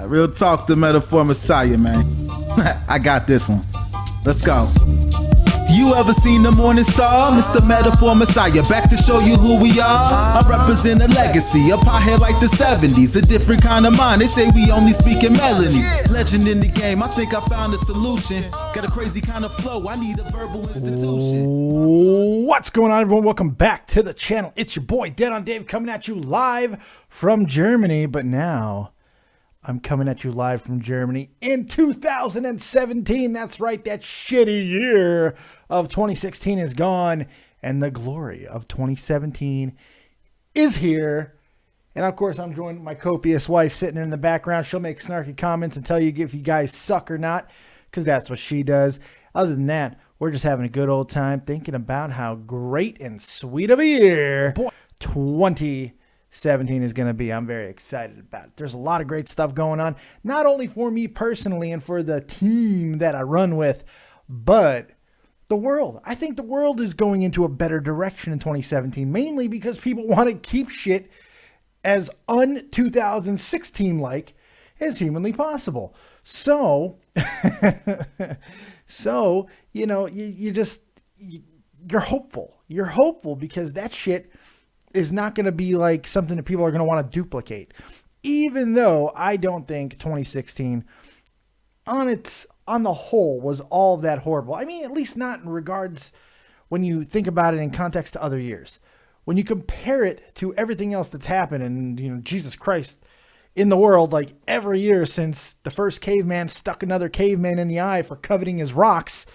Real talk, the metaphor messiah, man. I got this one. Let's go. You ever seen the morning star? Mr. Metaphor Messiah, back to show you who we are. I represent a legacy, a pothead like the 70s, a different kind of mind. They say we only speak in melodies. Legend in the game, I think I found a solution. Got a crazy kind of flow, I need a verbal institution. What's going on, everyone? Welcome back to the channel. It's your boy, Dead on Dave, coming at you live from Germany. But now, I'm coming at you live from Germany in 2017. That's right, that shitty year of 2016 is gone, and the glory of 2017 is here. And of course, I'm joined with my copious wife sitting in the background. She'll make snarky comments and tell you if you guys suck or not, because that's what she does. Other than that, we're just having a good old time thinking about how great and sweet of a year 2017 is going to be. I'm very excited about it. There's a lot of great stuff going on, not only for me personally and for the team that I run with, but the world. I think the world is going into a better direction in 2017, mainly because people want to keep shit as un-2016 like as humanly possible. So, you know, you're hopeful. You're hopeful because that shit is not going to be like something that people are going to want to duplicate. Even though I don't think 2016 on the whole was all that horrible. I mean, at least not in regards when you think about it in context to other years. When you compare it to everything else that's happened and, you know, Jesus Christ in the world, like every year since the first caveman stuck another caveman in the eye for coveting his rocks,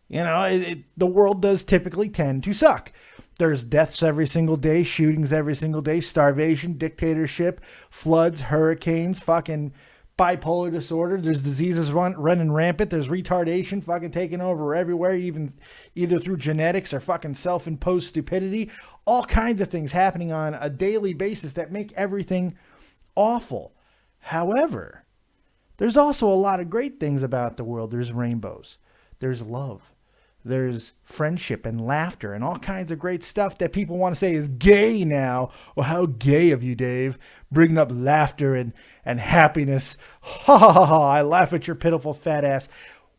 you know, the world does typically tend to suck. There's deaths every single day, shootings every single day, starvation, dictatorship, floods, hurricanes, fucking bipolar disorder. There's diseases running rampant. There's retardation fucking taking over everywhere, either through genetics or fucking self-imposed stupidity. All kinds of things happening on a daily basis that make everything awful. However, there's also a lot of great things about the world. There's rainbows. There's love. There's friendship and laughter and all kinds of great stuff that people want to say is gay now. Well, how gay of you, Dave, bringing up laughter and happiness. Ha ha ha ha. I laugh at your pitiful fat ass.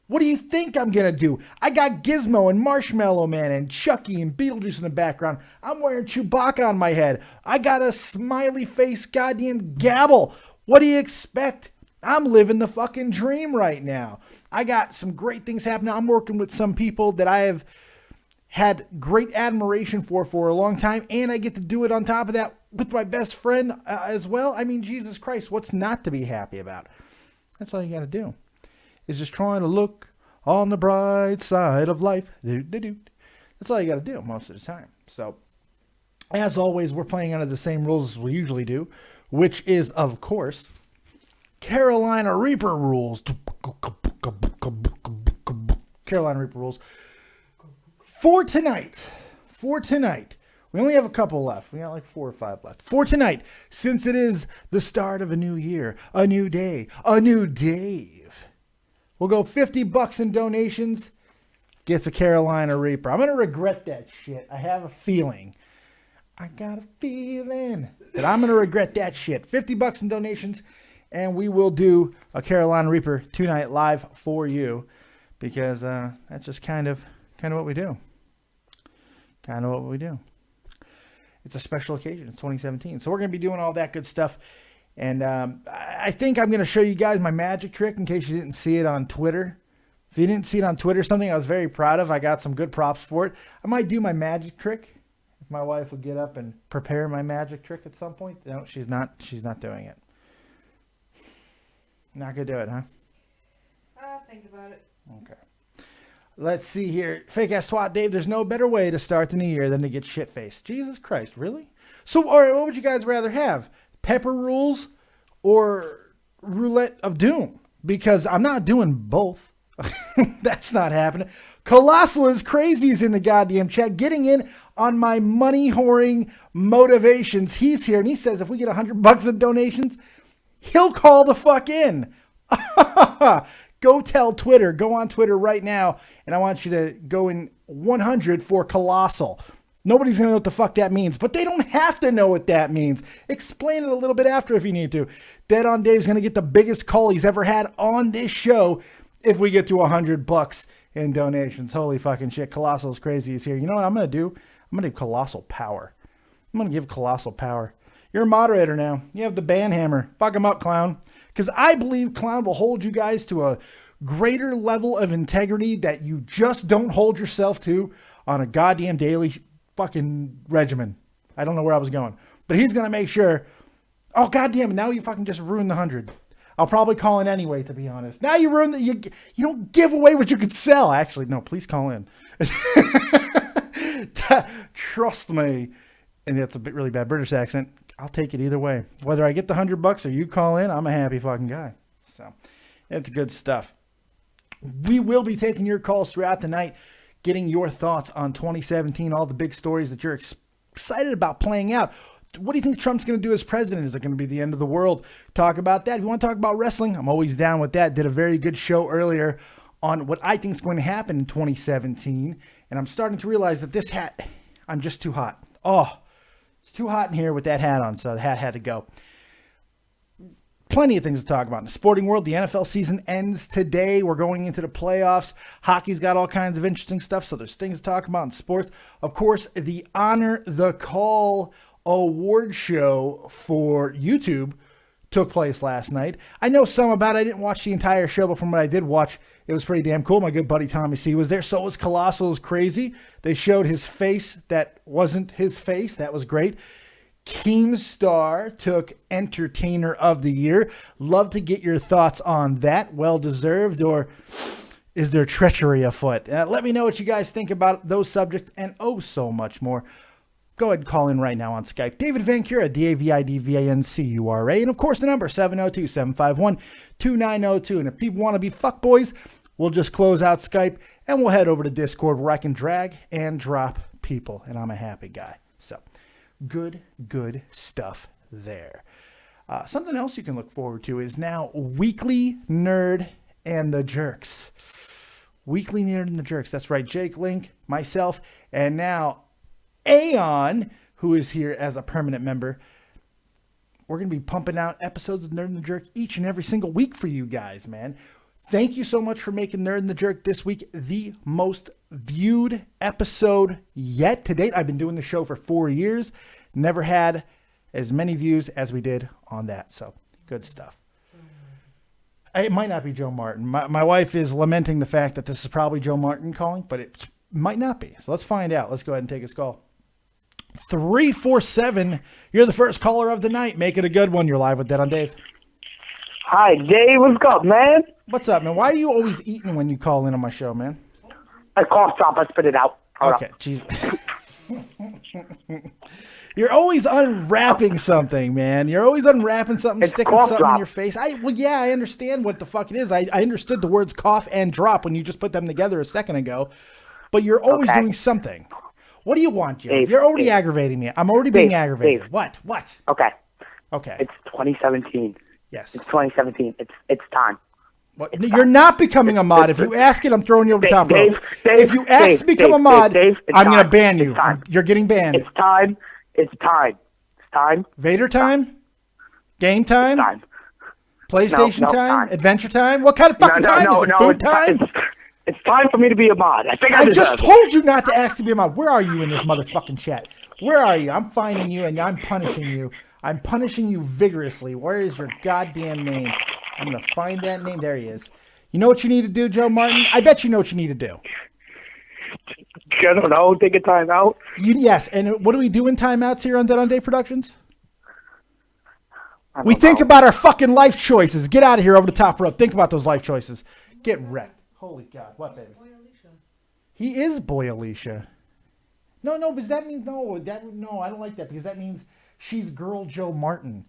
What do you think I'm going to do? I got Gizmo and Marshmallow Man and Chucky and Beetlejuice in the background. I'm wearing Chewbacca on my head. I got a smiley face goddamn gabble. What do you expect? I'm living the fucking dream right now. I got some great things happening. I'm working with some people that I have had great admiration for a long time, and I get to do it on top of that with my best friend as well. I mean, Jesus Christ, what's not to be happy about? That's all you got to do, is just trying to look on the bright side of life. That's all you got to do most of the time. So, as always, we're playing under the same rules as we usually do, which is, of course, Carolina Reaper rules. Carolina Reaper rules. For tonight, we only have a couple left. We got like 4 or 5 left. For tonight, since it is the start of a new year, a new day, a new Dave, we'll go $50 in donations. Gets a Carolina Reaper. I'm going to regret that shit. I have a feeling. I got a feeling that I'm going to regret that shit. $50 in donations. And we will do a Carolina Reaper tonight live for you, because that's just kind of what we do. Kind of what we do. It's a special occasion. It's 2017. So we're going to be doing all that good stuff. And I think I'm going to show you guys my magic trick in case you didn't see it on Twitter. If you didn't see it on Twitter, something I was very proud of. I got some good props for it. I might do my magic trick. If my wife will get up and prepare my magic trick at some point. No, she's not doing it. Not gonna do it, huh? I'll think about it. Okay. Let's see here. Fake ass twat Dave, there's no better way to start the new year than to get shit faced. Jesus Christ, really? So, all right, what would you guys rather have? Pepper rules or roulette of doom? Because I'm not doing both. That's not happening. KolossalisCrazy is in the goddamn chat, getting in on my money whoring motivations. He's here and he says if we get $100 in donations, he'll call the fuck in. Go tell Twitter. Go on Twitter right now. And I want you to go in 100 for Colossal. Nobody's going to know what the fuck that means, but they don't have to know what that means. Explain it a little bit after if you need to. Dead on Dave's going to get the biggest call he's ever had on this show if we get to $100 in donations. Holy fucking shit. KolossalisCrazy is here. You know what I'm going to do? I'm going to give Colossal power. I'm going to give Colossal power. You're a moderator now. You have the band hammer. Fuck him up, Clown. Because I believe Clown will hold you guys to a greater level of integrity that you just don't hold yourself to on a goddamn daily fucking regimen. I don't know where I was going, but he's going to make sure. Oh, goddamn. Now you fucking just ruined the 100. I'll probably call in anyway, to be honest. Now you ruined you don't give away what you could sell. Actually, no, please call in. Trust me. And that's a really bad British accent. I'll take it either way. Whether I get the $100 or you call in, I'm a happy fucking guy. So it's good stuff. We will be taking your calls throughout the night, getting your thoughts on 2017, all the big stories that you're excited about playing out. What do you think Trump's going to do as president? Is it going to be the end of the world? Talk about that. If you want to talk about wrestling, I'm always down with that. Did a very good show earlier on what I think is going to happen in 2017. And I'm starting to realize that this hat, I'm just too hot. Oh, it's too hot in here with that hat on, so the hat had to go. Plenty of things to talk about in the sporting world. The NFL season ends today. We're going into the playoffs. Hockey's got all kinds of interesting stuff, so there's things to talk about in sports. Of course, the Honor the Call award show for YouTube took place last night. I know some about it. I didn't watch the entire show, but from what I did watch, it was pretty damn cool. My good buddy Tommy C was there. So was KolossalisCrazy. They showed his face that wasn't his face. That was great. Keemstar took Entertainer of the Year. Love to get your thoughts on that. Well deserved, or is there treachery afoot? Let me know what you guys think about those subjects and oh so much more. Go ahead and call in right now on Skype. David Vancura, DavidVancura. And of course the number 702-751-2902. And if people want to be fuckboys, we'll just close out Skype and we'll head over to Discord where I can drag and drop people. And I'm a happy guy. So good stuff there. Something else you can look forward to is now Weekly Nerd and the Jerks. Weekly Nerd and the Jerks. That's right. Jake Link, myself, and now Aeon, who is here as a permanent member. We're going to be pumping out episodes of Nerd and the Jerk each and every single week for you guys, man. Thank you so much for making Nerd and the Jerk this week the most viewed episode yet to date. I've been doing the show for 4 years. Never had as many views as we did on that. So good stuff. It might not be Joe Martin. My wife is lamenting the fact that this is probably Joe Martin calling, but it might not be. So let's find out. Let's go ahead and take his call. 347. You're the first caller of the night. Make it a good one. You're live with Dead on Dave. Hi, Dave. What's up, man? What's up, man? Why are you always eating when you call in on my show, man? I coughed up. I spit it out. Okay, jeez. You're always unwrapping something, man. You're always unwrapping something, It's sticking cough something in drop. your face. Yeah, I understand what the fuck it is. I understood the words cough and drop when you just put them together a second ago. But you're always Okay. doing something. What do you want, Joe? Dave, You're already Dave. aggravating me. I'm already being Dave, aggravated. Dave. What? Okay. Okay. It's 2017. Yes. It's 2017. It's time. What? You're not becoming a mod. If you ask it, I'm throwing you over the top rope. Dave, If you ask Dave, to become Dave, a mod, Dave, it's I'm going to time. ban you. It's time. You're getting banned. It's time. It's time. It's time. Vader time? Game time? Time. PlayStation No, time? time. Adventure time? What kind of fucking time is it? Food time? It's time for me to be a mod. I think I I deserve just it. told you not to ask to be a mod. Where are you in this motherfucking chat? Where are you? I'm finding you and I'm punishing you. I'm punishing you vigorously. Where is your goddamn name? I'm going to find that name. There he is. You know what you need to do, Joe Martin? I bet you know what you need to do. I don't know. Take a time out. Yes, and what do we do in timeouts here on Dead on Day Productions? I don't We think know. about our fucking life choices. Get out of here over the top rope. Think about those life choices. Get wrecked. Holy God. What, baby? He is Boy Alicia. No, because that means, no, I don't like that because that means she's girl Joe Martin.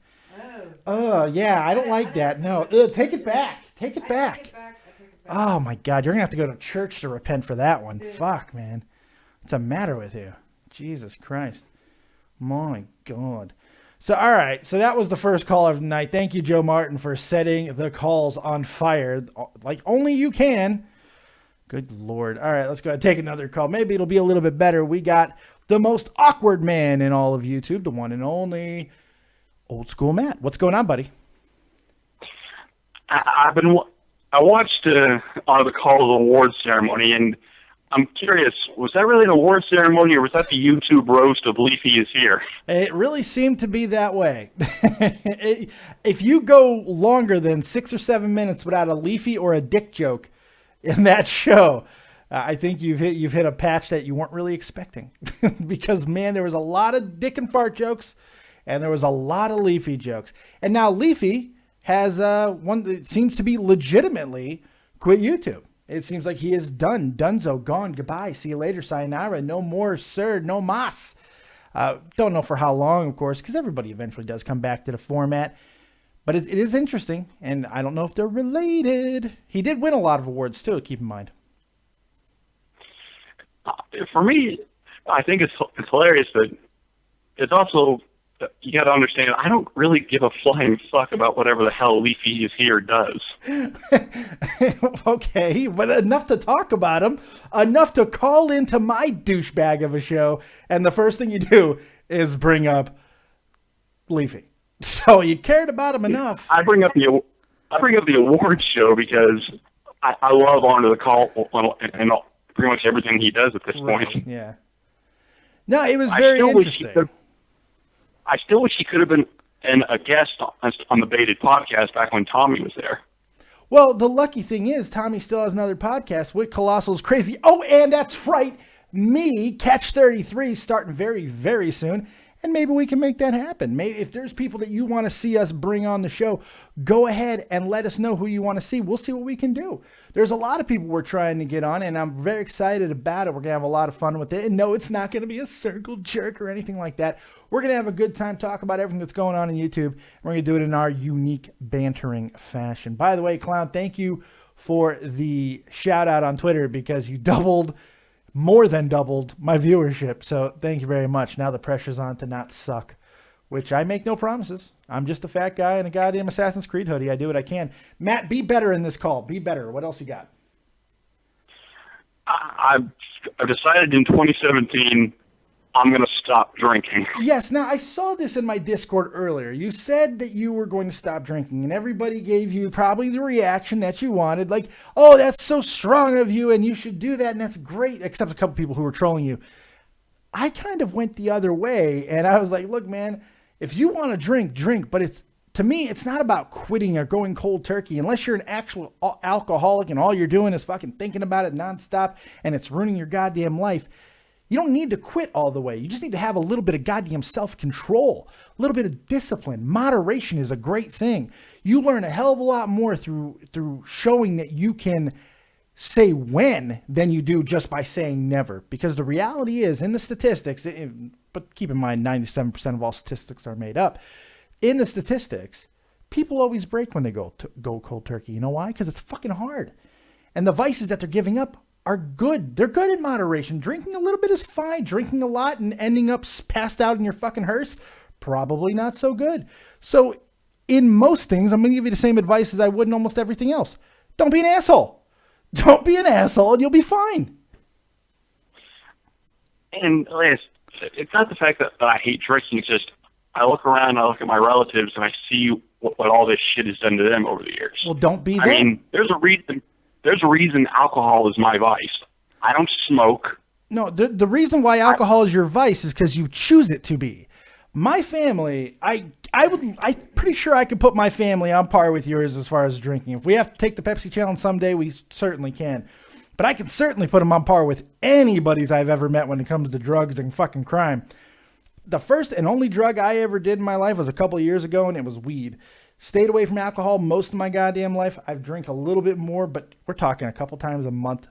Yeah, I don't like that. No, take it back. Take it back. Oh my God, you're gonna have to go to church to repent for that one. Fuck, man. What's the matter with you? Jesus Christ. My God. So, all right. So that was the first call of the night. Thank you, Joe Martin, for setting the calls on fire like only you can. Good Lord. All right, let's go ahead and take another call. Maybe it'll be a little bit better. We got the most awkward man in all of YouTube, the one and only Old School Matt. What's going on, buddy? I watched on the Call of the Awards ceremony, and I'm curious, was that really an award ceremony, or was that the YouTube roast of Leafy is here? It really seemed to be that way. If you go longer than 6 or 7 minutes without a Leafy or a dick joke in that show, I think you've hit a patch that you weren't really expecting. Because, man, there was a lot of dick and fart jokes, and there was a lot of Leafy jokes. And now Leafy has one that seems to be legitimately quit YouTube. It seems like he is done. Dunzo, gone, goodbye, see you later, sayonara, no more, sir, no mas. Don't know for how long, of course, because everybody eventually does come back to the format. But it is interesting, and I don't know if they're related. He did win a lot of awards, too, keep in mind. For me, I think it's hilarious, but it's also, you got to understand, I don't really give a flying fuck about whatever the hell Leafy is here does. Okay, but enough to talk about him, enough to call into my douchebag of a show, and the first thing you do is bring up Leafy. So you cared about him enough. I bring up the awards show because I love Honor the Call and pretty much everything he does at this point. Yeah. No, it was very interesting. I still wish he could have been a guest on the Baited podcast back when Tommy was there. Well, the lucky thing is Tommy still has another podcast with KolossalisCrazy. Oh, and that's right. Me, Catch 33, starting very, very soon. And maybe we can make that happen. Maybe if there's people that you want to see us bring on the show, go ahead and let us know who you want to see. We'll see what we can do. There's a lot of people we're trying to get on, and I'm very excited about it. We're going to have a lot of fun with it. And no, it's not going to be a circle jerk or anything like that. We're going to have a good time, talk about everything that's going on YouTube. And we're going to do it in our unique bantering fashion. By the way, Clown, thank you for the shout out on Twitter because you more than doubled my viewership. So thank you very much. Now the pressure's on to not suck, which I make no promises. I'm just a fat guy in a goddamn Assassin's Creed hoodie. I do what I can. Matt, be better in this call. Be better. What else you got? I've decided in 2017 I'm going to stop drinking. Yes. Now, I saw this in my Discord earlier. You said that you were going to stop drinking, and everybody gave you probably the reaction that you wanted. Like, oh, that's so strong of you, and you should do that, and that's great, except a couple people who were trolling you. I kind of went the other way, and I was like, look, man, if you want to drink, drink. But to me, it's not about quitting or going cold turkey. Unless you're an actual alcoholic and all you're doing is fucking thinking about it nonstop, and it's ruining your goddamn life. You don't need to quit all the way. You just need to have a little bit of goddamn self-control, a little bit of discipline. Moderation is a great thing. You learn a hell of a lot more through showing that you can say when than you do just by saying never. Because the reality is, in the statistics, but keep in mind 97% of all statistics are made up. In the statistics, people always break when they go cold turkey. You know why? Because it's fucking hard. And the vices that they're giving up are good. They're good in moderation. Drinking a little bit is fine. Drinking a lot and ending up passed out in your fucking hearse, probably not so good. So in most things, I'm going to give you the same advice as I would in almost everything else. Don't be an asshole. Don't be an asshole and you'll be fine. And it's not the fact that I hate drinking. It's just I look around, I look at my relatives, and I see what all this shit has done to them over the years. Well, don't be them. I mean, there's a reason alcohol is my vice. I don't smoke. No, the reason why alcohol is your vice is because you choose it to be. My family, I'm pretty sure I could put my family on par with yours as far as drinking. If we have to take the Pepsi challenge someday, we certainly can. But I can certainly put them on par with anybody's I've ever met when it comes to drugs and fucking crime. The first and only drug I ever did in my life was a couple of years ago, and it was weed. Stayed away from alcohol most of my goddamn life. I've drank a little bit more, but we're talking a couple times a month,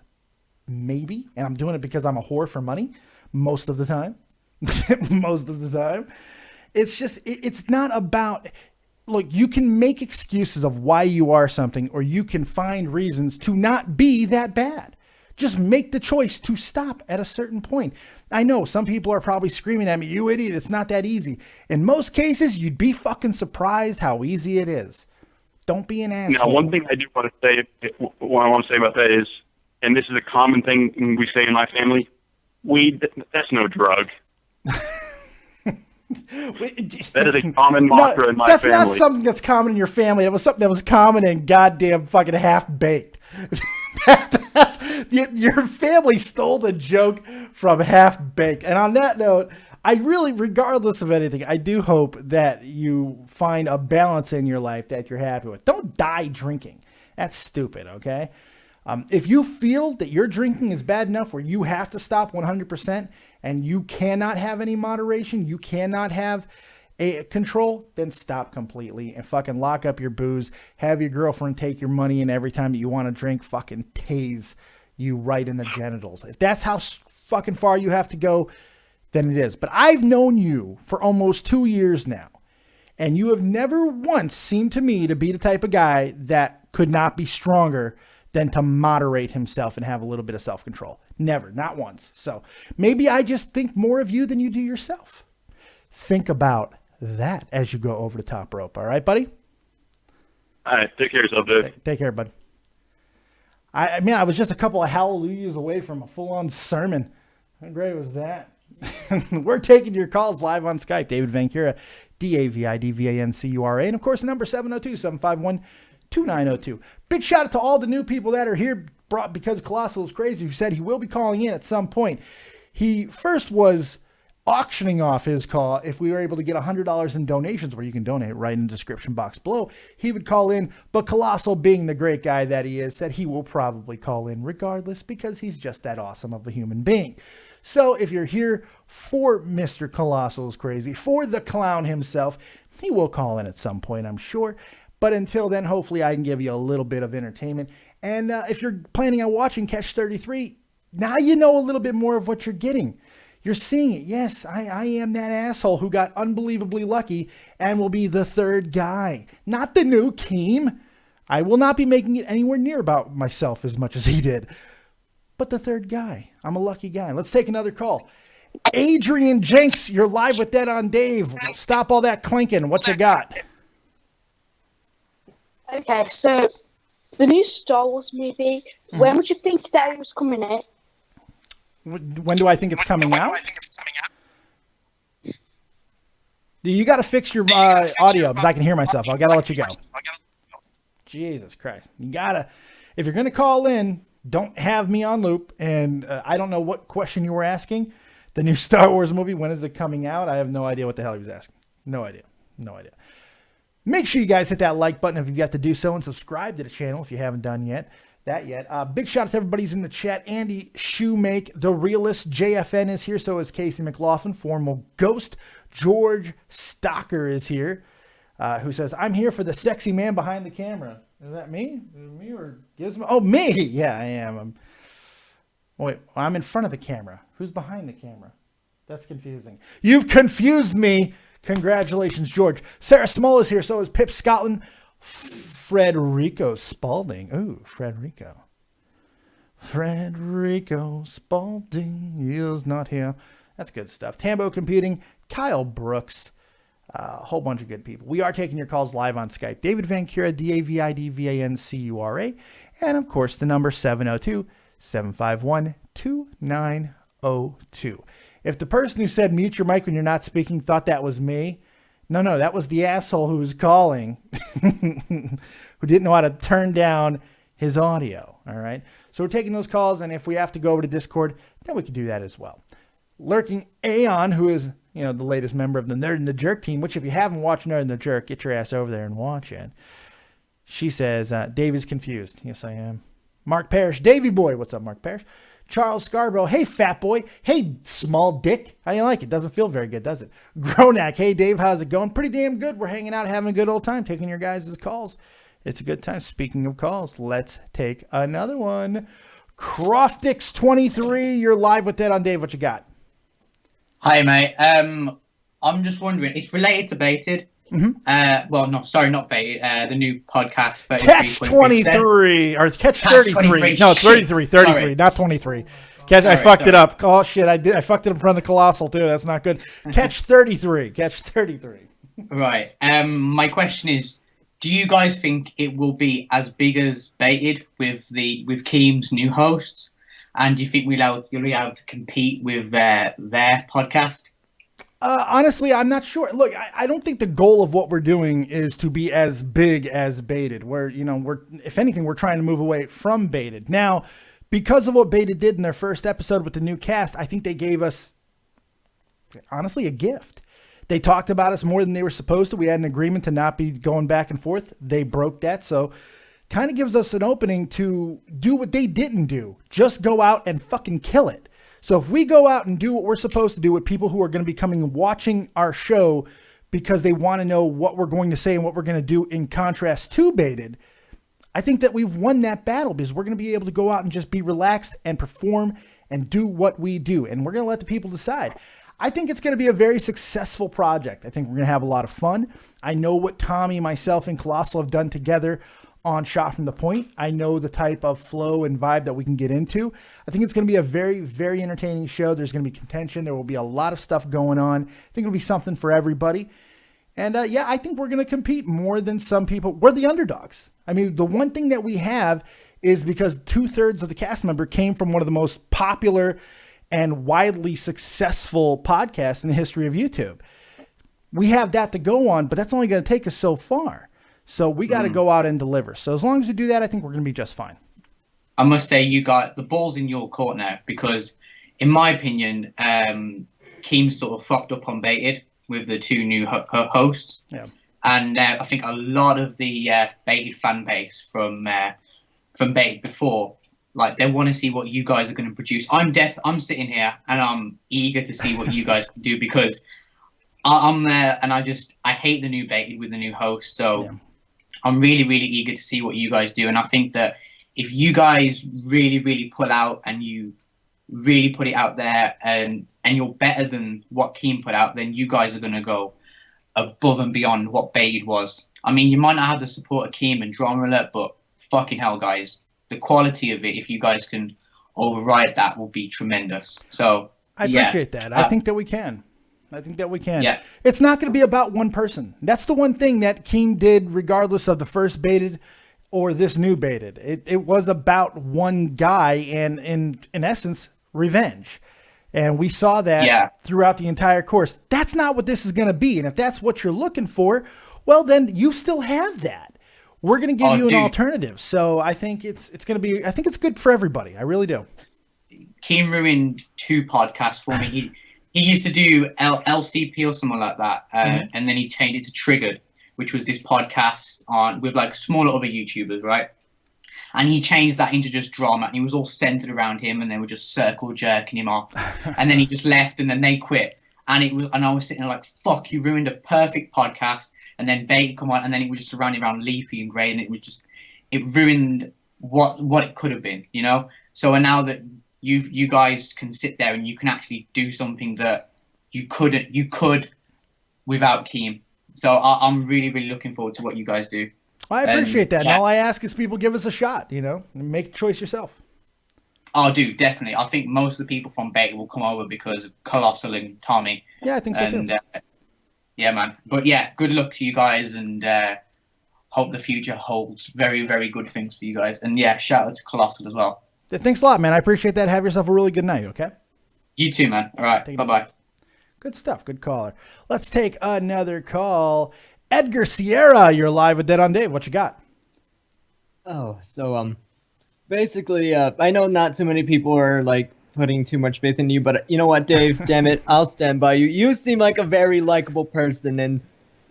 maybe. And I'm doing it because I'm a whore for money most of the time. Most of the time. It's just, it's not about, look, you can make excuses of why you are something, or you can find reasons to not be that bad. Just make the choice to stop at a certain point. I know some people are probably screaming at me, you idiot, it's not that easy. In most cases, you'd be fucking surprised how easy it is. Don't be an asshole. Now, one thing I do want to say, what I want to say about that is, and this is a common thing we say in my family, weed, that's no drug. That is a common mantra in my that's family. That's not something that's common in your family. It was something that was common in goddamn fucking Half-Baked. Your family stole the joke from Half-Baked. And on that note, I really, regardless of anything, I do hope that you find a balance in your life that you're happy with. Don't die drinking. That's stupid, okay? If you feel that your drinking is bad enough where you have to stop 100% and you cannot have any moderation, you cannot have a control, then stop completely and fucking lock up your booze. Have your girlfriend take your money, and every time that you want to drink, fucking tase you right in the genitals. If that's how fucking far you have to go, then it is. But I've known you for almost 2 years now, and you have never once seemed to me to be the type of guy that could not be stronger than to moderate himself and have a little bit of self-control. Never, not once. So maybe I just think more of you than you do yourself. Think about that as you go over the top rope. All right, buddy? All right, take care of yourself, dude. Take care, bud. I mean, I was just a couple of hallelujahs away from a full-on sermon. How great was that? We're taking your calls live on Skype. David Vancura, DAVIDVANCURA. And, of course, the number 702-751-2902. Big shout out to all the new people that are here brought because Colossal is crazy, who said he will be calling in at some point. He first was auctioning off his call if we were able to get $100 in donations, where you can donate right in the description box below. He would call in, but Colossal, being the great guy that he is, said he will probably call in regardless because he's just that awesome of a human being. So if you're here for Mr. ColossalisCrazy, for the clown himself, he will call in at some point, I'm sure. But until then, hopefully I can give you a little bit of entertainment. And if you're planning on watching Catch 33, now you know a little bit more of what you're getting. You're seeing it. Yes, I am that asshole who got unbelievably lucky and will be the third guy. Not the new Keem. I will not be making it anywhere near about myself as much as he did. But the third guy. I'm a lucky guy. Let's take another call. Adrian Jenks, you're live with Dead on Dave. Stop all that clinking. What you got? Okay, so the new Star Wars movie, when would you think that it was coming out? When do I think it's coming out? You got to fix your audio because I can hear myself. I got to let you go. Jesus Christ. You got to, if you're going to call in, don't have me on loop. And I don't know what question you were asking. The new Star Wars movie, when is it coming out? I have no idea what the hell he was asking. No idea. Make sure you guys hit that like button if you've got to do so, and subscribe to the channel if you haven't done yet. Big shout out to everybody's in the chat. Andy Shoemake, The Realist, JFN is here. So is Casey McLaughlin, formal Ghost. George Stocker is here, who says, I'm here for the sexy man behind the camera. Is that me? Is it me or Gizmo? Oh, me. Yeah, I am. I'm in front of the camera. Who's behind the camera? That's confusing. You've confused me. Congratulations, George. Sarah Small is here. So is Pip Scotland. Frederico Spalding. Ooh, Frederico Spalding is not here. That's good stuff. Tambo Computing. Kyle Brooks. A whole bunch of good people. We are taking your calls live on Skype. David Vancura, DAVIDVANCURA. And, of course, the number 702-751-2902. If the person who said mute your mic when you're not speaking thought that was me, no, that was the asshole who was calling who didn't know how to turn down his audio. All right. So we're taking those calls, and if we have to go over to Discord, then we can do that as well. Lurking Aeon, who is, the latest member of the Nerd and the Jerk team, which if you haven't watched Nerd and the Jerk, get your ass over there and watch it. She says, Dave is confused. Yes, I am. Mark Parrish, Davey Boy. What's up, Mark Parrish? Charles Scarborough. Hey, fat boy. Hey, small dick. How you like it? Doesn't feel very good, does it? Gronak. Hey, Dave. How's it going? Pretty damn good. We're hanging out, having a good old time, taking your guys' calls. It's a good time. Speaking of calls, let's take another one. Croftix23. You're live with Dead on Dave. What you got? Hi, mate. I'm just wondering. It's related to Baited. Mm-hmm. Not Baited. The new podcast. Catch 23 or Catch 33. No, it's 33. 33, sorry. Not 23. I fucked it up. Oh shit, I did. I fucked it in front of the Colossal too. That's not good. Catch 33. Catch 33. Right. My question is, do you guys think it will be as big as Baited with Keem's new hosts? And do you think you'll be able to compete with their podcast? Honestly, I'm not sure. Look, I don't think the goal of what we're doing is to be as big as Baited. Where, if anything, we're trying to move away from Baited. Now, because of what Baited did in their first episode with the new cast, I think they gave us, honestly, a gift. They talked about us more than they were supposed to. We had an agreement to not be going back and forth. They broke that. So kind of gives us an opening to do what they didn't do. Just go out and fucking kill it. So if we go out and do what we're supposed to do with people who are going to be coming and watching our show because they want to know what we're going to say and what we're going to do in contrast to Baited, I think that we've won that battle because we're going to be able to go out and just be relaxed and perform and do what we do. And we're going to let the people decide. I think it's going to be a very successful project. I think we're going to have a lot of fun. I know what Tommy, myself, and Colossal have done together on Shot from the Point. I know the type of flow and vibe that we can get into. I think it's going to be a very, very entertaining show. There's going to be contention. There will be a lot of stuff going on. I think it'll be something for everybody. And I think we're going to compete more than some people. We're the underdogs. I mean, the one thing that we have is because 2/3 of the cast member came from one of the most popular and widely successful podcasts in the history of YouTube. We have that to go on, but that's only going to take us so far. So we got to go out and deliver. So as long as we do that, I think we're going to be just fine. I must say you got the ball's in your court now because, in my opinion, Keem sort of fucked up on Baited with the two new hosts. Yeah. And I think a lot of the Baited fan base from Baited before, like, they want to see what you guys are going to produce. I'm sitting here and I'm eager to see what you guys can do because I'm there and I hate the new Baited with the new host. So. Yeah. I'm really, really eager to see what you guys do. And I think that if you guys really, really pull out and you really put it out there and you're better than what Keem put out, then you guys are going to go above and beyond what Baited was. I mean, you might not have the support of Keem and Drama Alert, but fucking hell, guys, the quality of it, if you guys can override that, will be tremendous. So I appreciate that. I think that we can. Yeah. It's not going to be about one person. That's the one thing that Keem did, regardless of the first Baited or this new Baited. It was about one guy and, in essence, revenge. And we saw that throughout the entire course. That's not what this is going to be. And if that's what you're looking for, well, then you still have that. We're going to give you an alternative. So I think it's going to be, I think it's good for everybody. I really do. Keem ruined 2 podcasts for me. He used to do LCP or something like that, and then he changed it to Triggered, which was this podcast with like smaller other YouTubers, right? And he changed that into just drama, and he was all centered around him, and they were just circle jerking him off. And then he just left, and then they quit. And I was sitting there like, fuck, you ruined a perfect podcast. And then Bait come on, and then it was just surrounded around Leafy and Grey, and it ruined what it could have been, you know? So now that you guys can sit there and you can actually do something that you could without Keem. So I'm really, really looking forward to what you guys do. I appreciate that. And all I ask is people give us a shot, and make a choice yourself. Oh, dude, definitely. I think most of the people from Bait will come over because of Colossal and Tommy. Yeah, I think so too. Yeah, man. But yeah, good luck to you guys, and hope the future holds very, very good things for you guys. And yeah, shout out to Colossal as well. Thanks a lot, man. I appreciate that. Have yourself a really good night, okay? You too, man. All right. Bye-bye. Good stuff. Good caller. Let's take another call. Edgar Sierra, you're live with Dead on Dave. What you got? Oh, so, basically, I know not too many people are, like, putting too much faith in you, but you know what, Dave? Damn it. I'll stand by you. You seem like a very likable person, and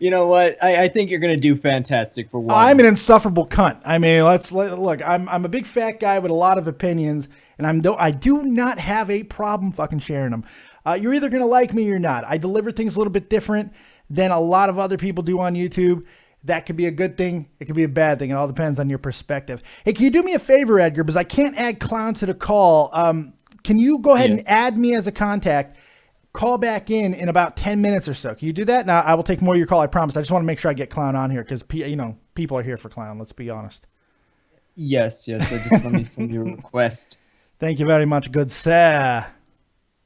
you know what? I think you're going to do fantastic for one. I'm an insufferable cunt. I mean, look, I'm a big fat guy with a lot of opinions, and I do not have a problem fucking sharing them. You're either going to like me or not. I deliver things a little bit different than a lot of other people do on YouTube. That could be a good thing. It could be a bad thing. It all depends on your perspective. Hey, can you do me a favor, Edgar? Because I can't add Clown to the call. Can you go ahead and add me as a contact? Call back in about 10 minutes or so. Can you do that? Now, I will take more of your call, I promise. I just want to make sure I get Clown on here because, people are here for Clown. Let's be honest. Yes. So just let me send you a request. Thank you very much, good sir.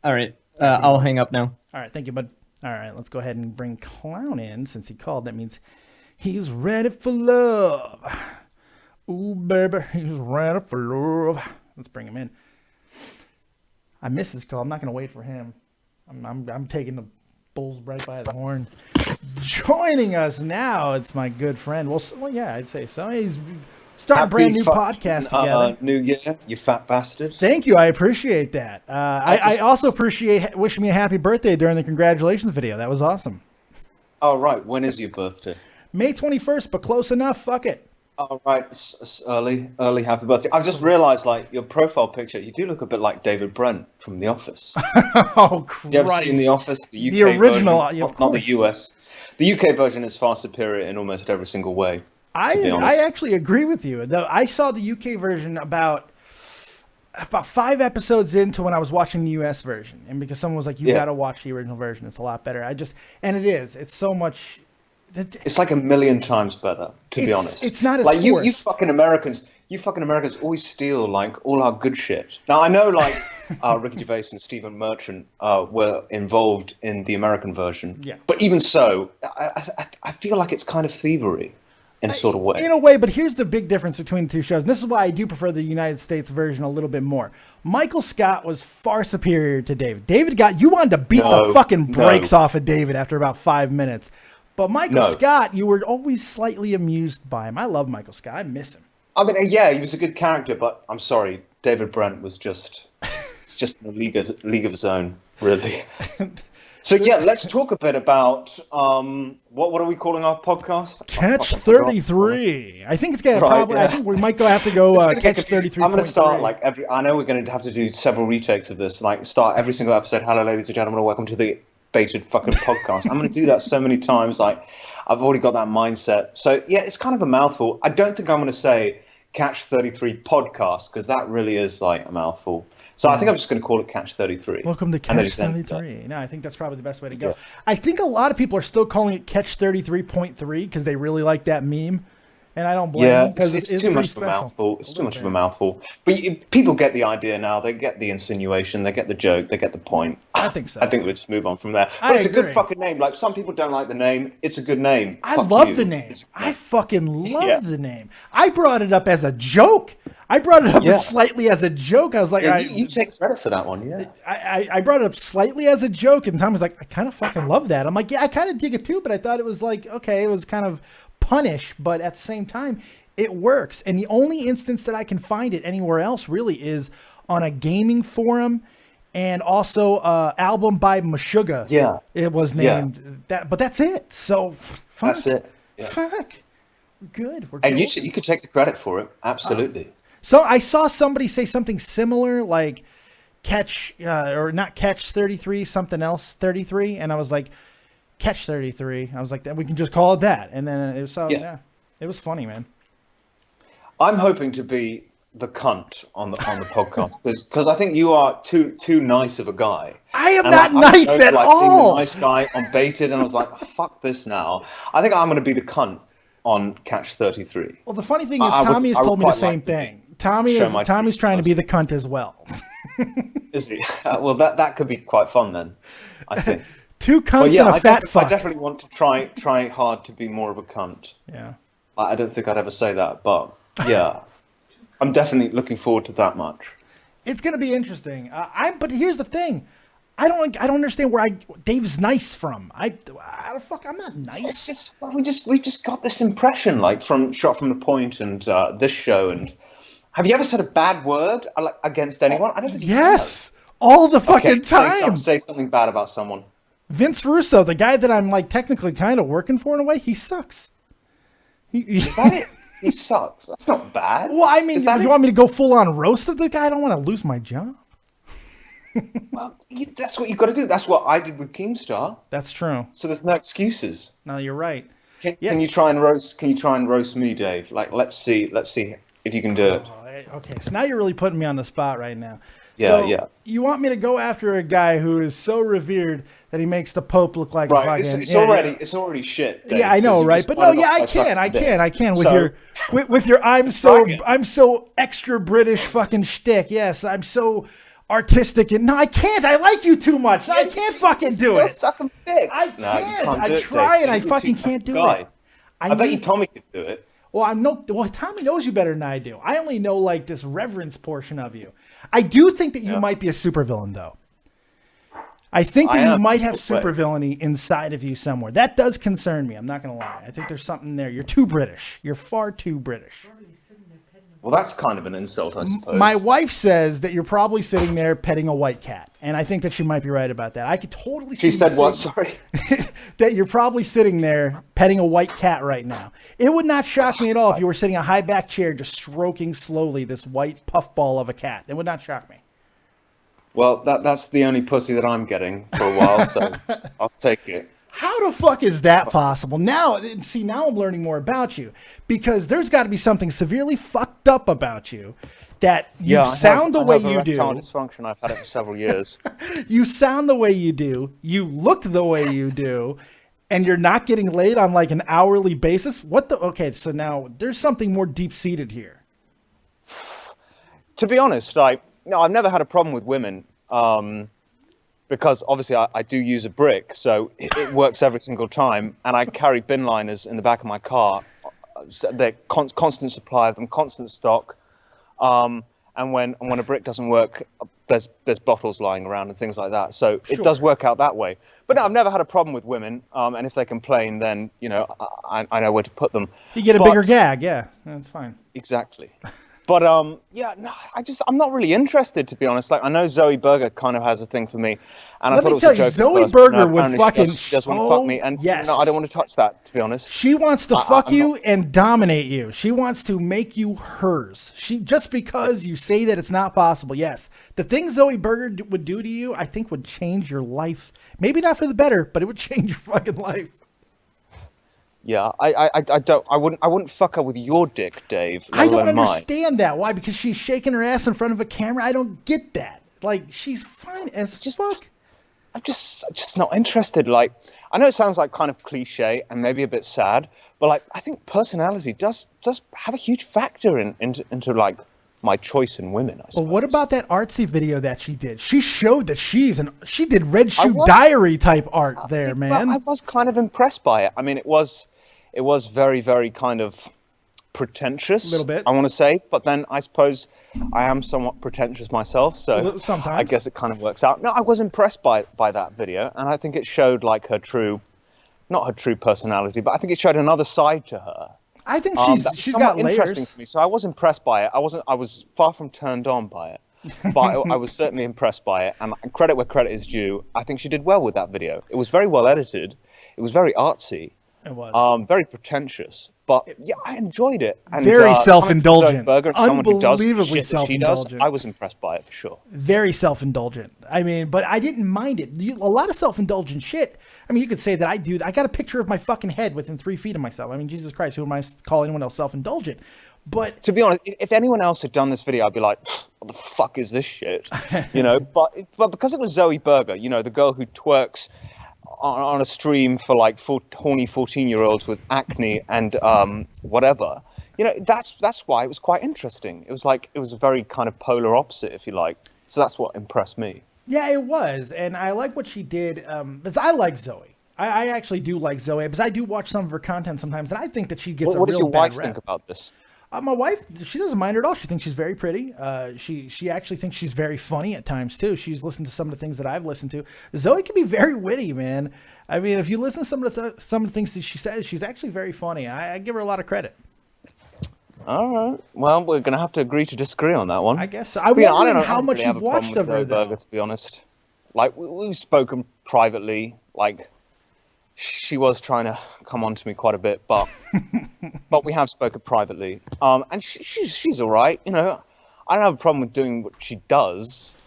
All right. I'll hang up now. All right. Thank you, bud. All right. Let's go ahead and bring Clown in since he called. That means he's ready for love. Ooh, baby, he's ready for love. Let's bring him in. I missed his call. I'm not going to wait for him. I'm taking the bulls right by the horn. Joining us now, it's my good friend. Well, yeah, I'd say so. He's starting a brand new podcast together. New year, you fat bastard. Thank you. I appreciate that. I also appreciate wishing me a happy birthday during the congratulations video. That was awesome. Oh, right. When is your birthday? May 21st, but close enough. Fuck it. Oh, right. It's early happy birthday. I've just realized, like, your profile picture, you do look a bit like David Brent from The Office. Oh, Christ. You ever seen The Office? The UK the original, version, of course. not the US. The UK version is far superior in almost every single way. I actually agree with you. I saw the UK version about 5 episodes into when I was watching the US version, and because someone was like, "You got to watch the original version; it's a lot better." And it is. It's so much. It's like 1,000,000 times better, to be honest. It's not as like you forced. fucking Americans. You fucking Americans always steal like all our good shit. Now I know like Ricky Gervais and Stephen Merchant were involved in the American version. Yeah. But even so, I feel like it's kind of thievery in a sort of way. In a way, but here's the big difference between the two shows. And this is why I do prefer the United States version a little bit more. Michael Scott was far superior to David. You wanted to beat the fucking brakes off of David after about 5 minutes. But Michael Scott, you were always slightly amused by him. I love Michael Scott. I miss him. I mean, yeah, he was a good character, but I'm sorry, David Brent was it's just in a league of his own, really. So yeah, let's talk a bit about what are we calling our podcast? Catch 33. I think it's gonna I think we might have to go Catch 33. I'm gonna start like I know we're going to have to do several retakes of this. Like start every single episode. Hello, ladies and gentlemen, welcome to the baited fucking podcast. I'm going to do that so many times. Like I've already got that mindset. So yeah, it's kind of a mouthful. I don't think I'm going to say Catch 33 podcast because that really is like a mouthful. So I think I'm just going to call it Catch 33. Welcome to Catch 33. No, I think that's probably the best way to go. Yeah. I think a lot of people are still calling it Catch 33.3 because they really like that meme. And I don't blame them because it's too much of a mouthful. It's too much of a mouthful. But people get the idea now. They get the insinuation. They get the joke. They get the point. I think so. I think we'll just move on from there. But it's a good fucking name. Like some people don't like the name. It's a good name. I love the name. I fucking love the name. I brought it up as a joke. I brought it up slightly as a joke. I was like, you take credit for that one, yeah. I brought it up slightly as a joke, and Tom was like, I kind of fucking love that. I'm like, yeah, I kind of dig it too, but I thought it was like, okay, it was kind of punish, but at the same time, it works. And the only instance that I can find it anywhere else really is on a gaming forum, and also album by Meshuggah. Yeah, it was named that, but that's it. So that's it. Yeah. Fuck, we're good. We're and good. you could take the credit for it. Absolutely. So I saw somebody say something similar, like Catch or not Catch 33, something else 33, and I was like, Catch 33. I was like, that we can just call it that, and then it was it was funny, man. I'm hoping to be the cunt on the podcast because I think you are too nice of a guy. I am not nice at all. Being a nice guy on Baited, and I was like, fuck this now. I think I'm going to be the cunt on Catch 33. Well, the funny thing is, Tommy has told me the same thing. Tommy's trying to be the cunt as well. Is he? Well, that could be quite fun then, I think. Two cunts and a fat fuck. I definitely want to try hard to be more of a cunt. Yeah. I don't think I'd ever say that, but yeah, I'm definitely looking forward to that much. It's gonna be interesting. But here's the thing, I don't understand where Dave's nice from. I'm not nice. It's just we've just got this impression like from Shot from the Point and this show. And have you ever said a bad word against anyone? I don't think. Yes, all the fucking time. Say something bad about someone. Vince Russo, the guy that I'm like technically kind of working for in a way, he sucks. Is that it? He sucks. That's not bad. Well, I mean, you want me to go full on roast of the guy? I don't want to lose my job. Well, that's what you've got to do. That's what I did with Keemstar. That's true. So there's no excuses. No, you're right. Can you try and roast me, Dave? Like, let's see if you can do it. Okay, so now you're really putting me on the spot right now. Yeah. You want me to go after a guy who is so revered that he makes the Pope look like a fucking... It's already shit, Dave, yeah, I know, right? But no, yeah, I can with your I'm so extra British fucking shtick. Yes, I'm so artistic and no, I can't. I like you too much. I can't fucking do it. Suck him dick. I can't. I try and I fucking can't do it. I bet you Tommy could do it. Well, Tommy knows you better than I do. I only know like this reverence portion of you. I do think that you might be a supervillain, though. I think that I you am. might have Wait. supervillainy inside of you somewhere. That does concern me. I'm not going to lie. I think there's something there. You're too British. You're far too British. Well, that's kind of an insult, I suppose. My wife says that you're probably sitting there petting a white cat, and I think that she might be right about that. I could totally see She said what? Sorry. that you're probably sitting there petting a white cat right now. It would not shock me at all if you were sitting in a high back chair just stroking slowly this white puffball of a cat. It would not shock me. Well, that's the only pussy that I'm getting for a while, so I'll take it. How the fuck is that possible? Now I'm learning more about you, because there's got to be something severely fucked up about you that you sound the way you do. Dysfunction. I've had it for several years. You sound the way you do. You look the way you do, and you're not getting laid on like an hourly basis. What the? Okay, so now there's something more deep seated here. To be honest, I've never had a problem with women. Because obviously I do use a brick, so it works every single time. And I carry bin liners in the back of my car. They're constant supply of them, constant stock. And when a brick doesn't work, there's bottles lying around and things like that. So it does work out that way. But no, I've never had a problem with women. And if they complain, then I know where to put them. You get a bigger gag, yeah, that's fine. Exactly. But I'm not really interested, to be honest. Like, I know Zoe Berger kind of has a thing for me, and I thought it was a joke. Zoe first, Berger would fucking. She does want to fuck me, and yes. I don't want to touch that, to be honest. She wants to fuck you and dominate you. She wants to make you hers. Just because you say that it's not possible. Yes, the things Zoe Berger would do to you, I think, would change your life. Maybe not for the better, but it would change your fucking life. Yeah, I wouldn't fuck her with your dick, Dave. I don't understand that. Why? Because she's shaking her ass in front of a camera. I don't get that. Like, she's fine as fuck. I'm just not interested. Like, I know it sounds like kind of cliche and maybe a bit sad, but like, I think personality does have a huge factor into like my choice in women, I suppose. Well, what about that artsy video that she did? She showed that she did Red Shoe Diary type art there, man. I was kind of impressed by it. I mean, it was very, very kind of pretentious. A little bit. I want to say, but then I suppose I am somewhat pretentious myself, so sometimes I guess it kind of works out. No, I was impressed by that video, and I think it showed like not her true personality, but I think it showed another side to her. I think she's got layers. Interesting to me. So I was impressed by it. I was far from turned on by it, but I was certainly impressed by it. And credit where credit is due. I think she did well with that video. It was very well edited. It was very artsy. It was very pretentious. But yeah, I enjoyed it. And, very self-indulgent. Unbelievably self-indulgent. I was impressed by it for sure. Very self-indulgent. I mean, but I didn't mind it. A lot of self-indulgent shit. I mean, you could say that I do. I got a picture of my fucking head within 3 feet of myself. I mean, Jesus Christ, who am I to call anyone else self-indulgent? But to be honest, if anyone else had done this video, I'd be like, what the fuck is this shit? But because it was Zoe Berger, the girl who twerks on a stream for like horny 14-year-olds with acne and whatever, that's why it was quite interesting. It was a very kind of polar opposite, if you like. So that's what impressed me. Yeah, it was, and I like what she did because I like Zoe. I actually do like Zoe because I do watch some of her content sometimes, and I think that she gets a real bad rap. What does your wife think about this? My wife, she doesn't mind her at all. She thinks she's very pretty. She actually thinks she's very funny at times too. She's listened to some of the things that I've listened to. Zoe can be very witty, man. I mean, if you listen to some of the things that she says, she's actually very funny. I give her a lot of credit. All right. Well, we're gonna have to agree to disagree on that one. I guess so. I don't know how much you've watched of her, though. To be honest, like we've spoken privately. Like she was trying to come on to me quite a bit, but we have spoken privately. And she's all right. I don't have a problem with doing what she does.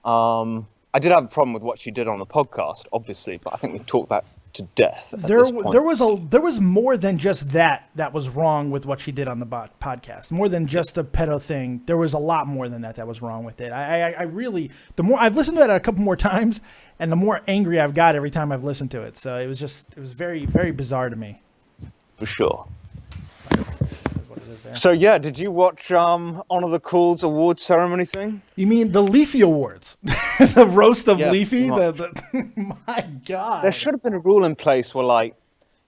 I did have a problem with what she did on the podcast, obviously, but I think we talked that to death. There was more than just that was wrong with what she did on the podcast. More than just the pedo thing. There was a lot more than that was wrong with it. I really, the more I've listened to it a couple more times, and the more angry I've got every time I've listened to it. So it was very, very bizarre to me. For sure. So yeah, did you watch Honor the Cool's award ceremony thing? You mean the Leafy Awards? The roast of Leafy? My God. There should have been a rule in place where like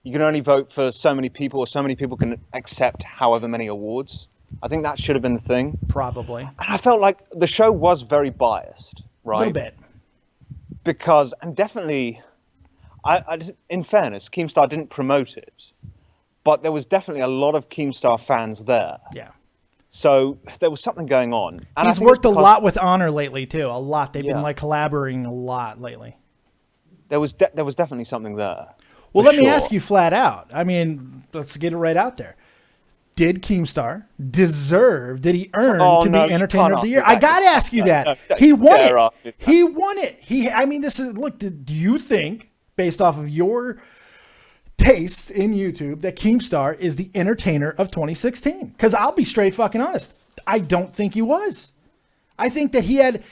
you can only vote for so many people, or so many people can accept however many awards. I think that should have been the thing. Probably. And I felt like the show was very biased, right? A little bit. because, and definitely, in fairness, Keemstar didn't promote it, but there was definitely a lot of Keemstar fans there. Yeah. So there was something going on. And He's worked a lot with Honor lately too. A lot. They've been like collaborating a lot lately. There was definitely something there. Well, let me ask you flat out. I mean, let's get it right out there. Did Keemstar deserve? Did he earn to be Entertainer of the Year? I gotta ask you that. He won it. He won it. I mean, this is look. Do you think, based off of your taste in YouTube, that Keemstar is the entertainer of 2016? Because I'll be straight fucking honest. I don't think he was. I think that he had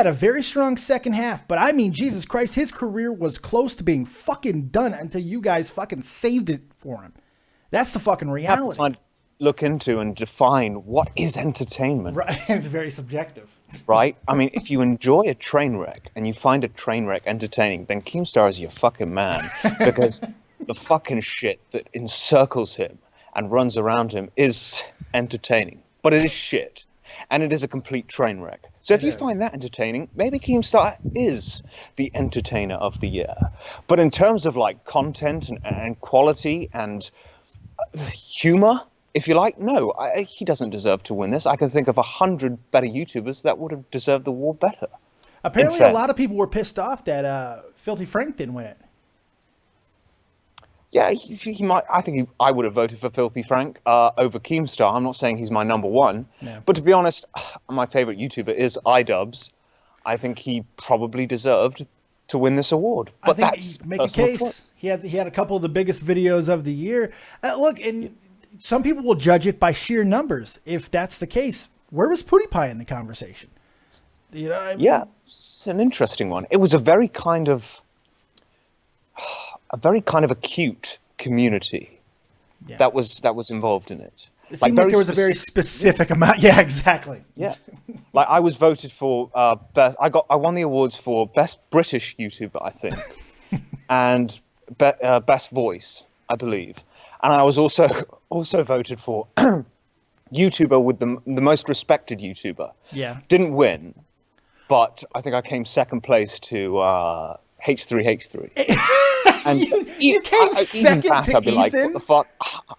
a very strong second half, but I mean, Jesus Christ, his career was close to being fucking done until you guys fucking saved it for him. That's the fucking reality. You have to look into and define what is entertainment. Right, it's very subjective. Right? I mean, if you enjoy a train wreck and you find a train wreck entertaining, then Keemstar is your fucking man, because the fucking shit that encircles him and runs around him is entertaining, but it is shit. And it is a complete train wreck. So if you find that entertaining, maybe Keemstar is the entertainer of the year. But in terms of like content and quality and humor, if you like, no, he doesn't deserve to win this. I can think of 100 better YouTubers that would have deserved the award better. Apparently, a lot of people were pissed off that Filthy Frank didn't win it. Yeah, he might. I would have voted for Filthy Frank over Keemstar. I'm not saying he's my number one, but to be honest, my favorite YouTuber is Idubbbz. I think he probably deserved to win this award. But I think make a case. Choice. He had a couple of the biggest videos of the year. Look, and some people will judge it by sheer numbers. If that's the case, where was PewDiePie in the conversation? You know, I mean, yeah, it's an interesting one. It was a very kind of acute community that was involved in it. It seemed like there was a very specific amount. Yeah, exactly. Yeah, like I was voted for best. I won the awards for best British YouTuber, I think, and best voice, I believe, and I was also voted for YouTuber with the most respected YouTuber. Yeah, didn't win, but I think I came second place to H3H3. And you came second to I'd be Ethan? Like, what the fuck?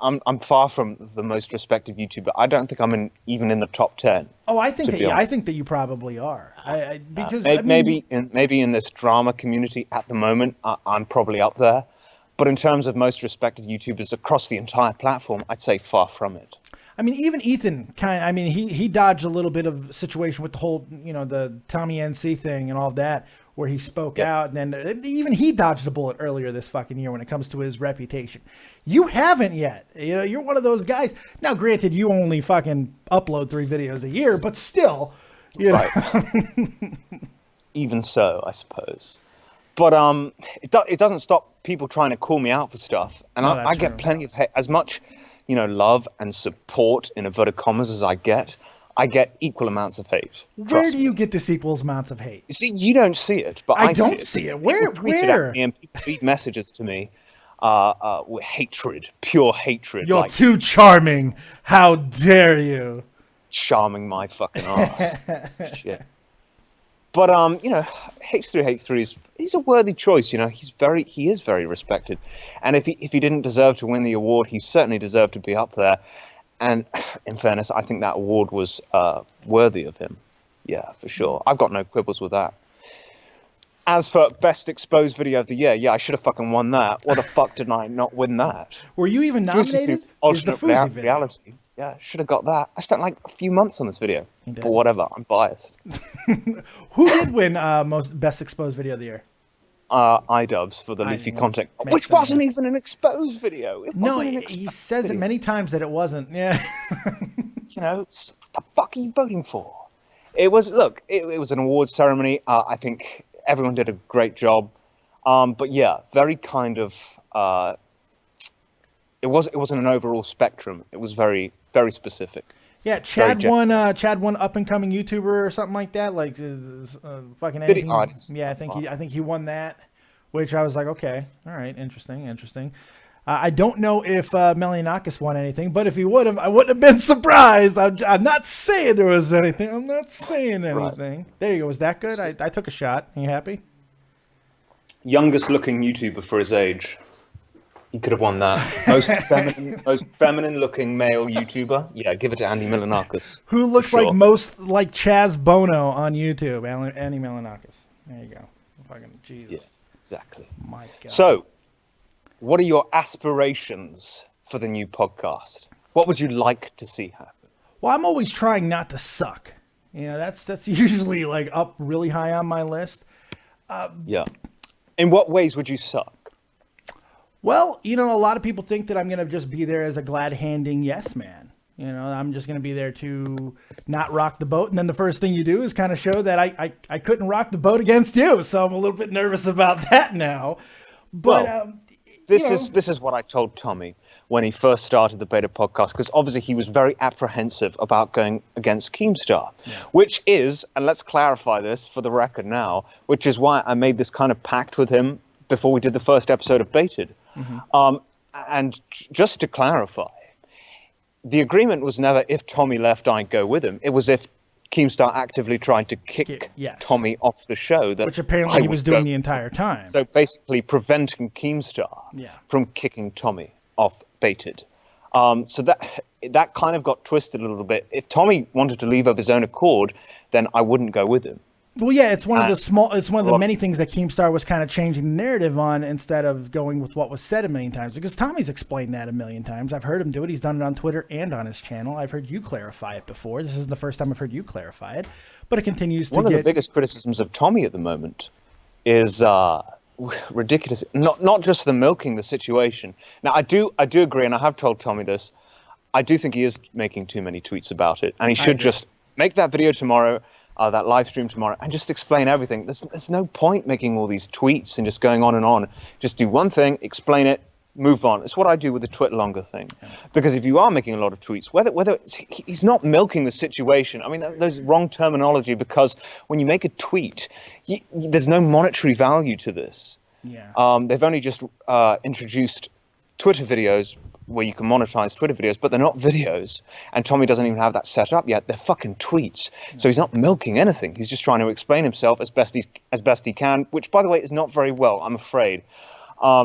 I'm far from the most respected YouTuber. I don't think I'm even in the top 10. Oh, I think that you probably are. Because maybe in this drama community at the moment, I'm probably up there. But in terms of most respected YouTubers across the entire platform, I'd say far from it. I mean, even Ethan he dodged a little bit of a situation with the whole, the Tommy NC thing and all of that, where he spoke out, and then even he dodged a bullet earlier this fucking year when it comes to his reputation. You haven't yet. You're one of those guys. Now, granted, you only fucking upload 3 videos a year, but still, Right. Even so, I suppose. But it doesn't stop people trying to call me out for stuff, and I get plenty of hate. As much, love and support in inverted commas as I get equal amounts of hate. Where do you get this equal amounts of hate? You see, you don't see it, but I don't see it. Where? And people tweet messages to me with hatred, pure hatred. You're too charming. How dare you? Charming my fucking ass. Shit. But H3H3 he's a worthy choice. He is very respected, and if he didn't deserve to win the award, he certainly deserved to be up there. And in fairness, I think that award was worthy of him. Yeah, for sure. I've got no quibbles with that. As for best exposed video of the year, I should have fucking won that. What the fuck did I not win that? Were you even nominated? Alternate reality. Yeah, should have got that. I spent like a few months on this video. But whatever, I'm biased. Who did win most best exposed video of the year? Idubbbz for the leafy content, which wasn't even an exposed video. He says it many times that it wasn't. Yeah. What the fuck are you voting for? It was an awards ceremony. I think everyone did a great job. But yeah, very kind of. It wasn't an overall spectrum. It was very, very specific. Yeah, Chad won up and coming YouTuber or something like that, like fucking anything. Yeah, I think he won that, which I was like, okay, all right, interesting. I don't know if Melionakis won anything, but if he would have, I wouldn't have been surprised. I'm not saying there was anything. I'm not saying anything. Right. There you go. Was that good? I took a shot. Are you happy? youngest looking YouTuber for his age. He could have won that. Most feminine looking male YouTuber. Yeah, give it to Andy Milanakis. Who looks like most like Chaz Bono on YouTube? Andy Milanakis. There you go. Fucking Jesus. Yeah, exactly. My God. So, what are your aspirations for the new podcast? What would you like to see happen? Well, I'm always trying not to suck. You know, that's usually like up really high on my list. Yeah. In what ways would you suck? Well, you know, a lot of people think that I'm going to just be there as a glad-handing yes man. You know, I'm just going to be there to not rock the boat. And then the first thing you do is kind of show that I couldn't rock the boat against you. So I'm a little bit nervous about that now. But well, this is what I told Tommy when he first started the beta podcast, because obviously he was very apprehensive about going against Keemstar, which is, and let's clarify this for the record now, which is why I made this kind of pact with him before we did the first episode of Baited. And just to clarify, the agreement was never if Tommy left, I'd go with him. It was if Keemstar actively tried to kick Tommy off the show. Which apparently he was doing the entire time. So basically preventing Keemstar from kicking Tommy off Baited. So that kind of got twisted a little bit. If Tommy wanted to leave of his own accord, then I wouldn't go with him. Well, yeah, it's one of the many things that Keemstar was kind of changing the narrative on instead of going with what was said a million times, because Tommy's explained that a million times. I've heard him do it. He's done it on Twitter and on his channel. I've heard you clarify it before. This isn't the first time I've heard you clarify it, but it continues to One of the biggest criticisms of Tommy at the moment is ridiculous. Not just the milking the situation. Now, I do agree, and I have told Tommy this. I do think he is making too many tweets about it, and he should just make that video tomorrow, that live stream tomorrow, and just explain everything. There's no point making all these tweets and just going on and on. Just do one thing, explain it, move on. It's what I do with the Twitlonger thing. Because if you are making a lot of tweets, whether he's not milking the situation. I mean, there's wrong terminology, because when you make a tweet, there's no monetary value to this. Yeah. They've only just introduced Twitter videos where you can monetize Twitter videos, but they're not videos. And Tommy doesn't even have that set up yet. They're fucking tweets. So he's not milking anything. He's just trying to explain himself as best he can, which, by the way, is not very well, I'm afraid.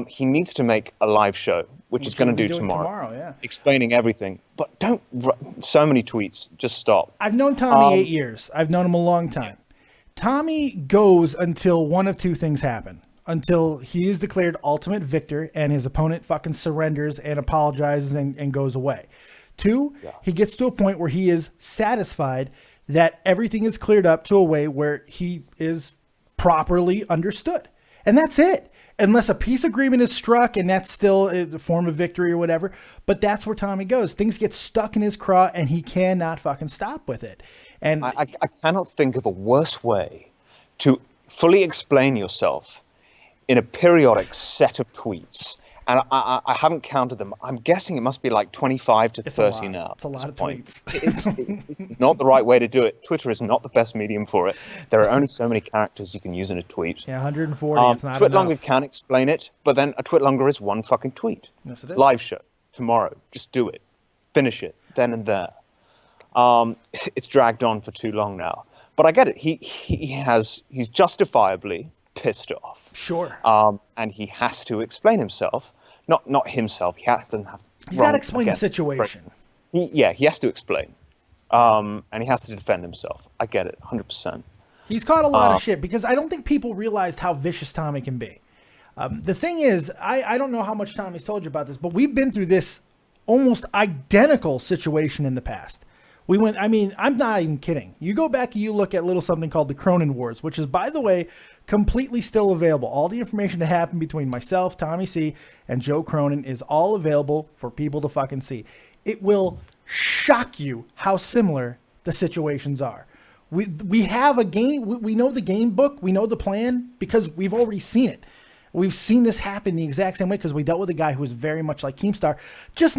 He needs to make a live show, which he's going to do tomorrow, explaining everything. But don't so many tweets. Just stop. I've known Tommy 8 years. I've known him a long time. Tommy goes until one of two things happen. Until he is declared ultimate victor and his opponent fucking surrenders and apologizes and goes away. 2, he gets to a point where he is satisfied that everything is cleared up to a way where he is properly understood. And that's it. Unless a peace agreement is struck, and that's still a form of victory or whatever. But that's where Tommy goes. Things get stuck in his craw and he cannot fucking stop with it. And I cannot think of a worse way to fully explain yourself in a periodic set of tweets. And I haven't counted them. I'm guessing it must be like 25 to 30 now. It's a lot of tweets. It's not the right way to do it. Twitter is not the best medium for it. There are only so many characters you can use in a tweet. Yeah, 140, it's not Twitlonger enough. can explain it, but then a Twitlonger is one fucking tweet. Yes, it is. Live show, tomorrow. Just do it. Finish it, then and there. It's dragged on for too long now. But I get it. He's justifiably pissed off. Sure. And he has to explain himself. Not himself. He's got to explain the situation. He has to explain. And he has to defend himself. I get it, 100%. He's caught a lot of shit because I don't think people realized how vicious Tommy can be. The thing is, I don't know how much Tommy's told you about this, but we've been through this almost identical situation in the past. I'm not even kidding. You go back and you look at little something called the Cronin Wars, which is, by the way, completely still available. All the information that happened between myself, Tommy C, and Joe Cronin is all available for people to fucking see. It will shock you how similar the situations are. We have a game. We know the game book. We know the plan because we've already seen it. We've seen this happen the exact same way because we dealt with a guy who was very much like Keemstar, just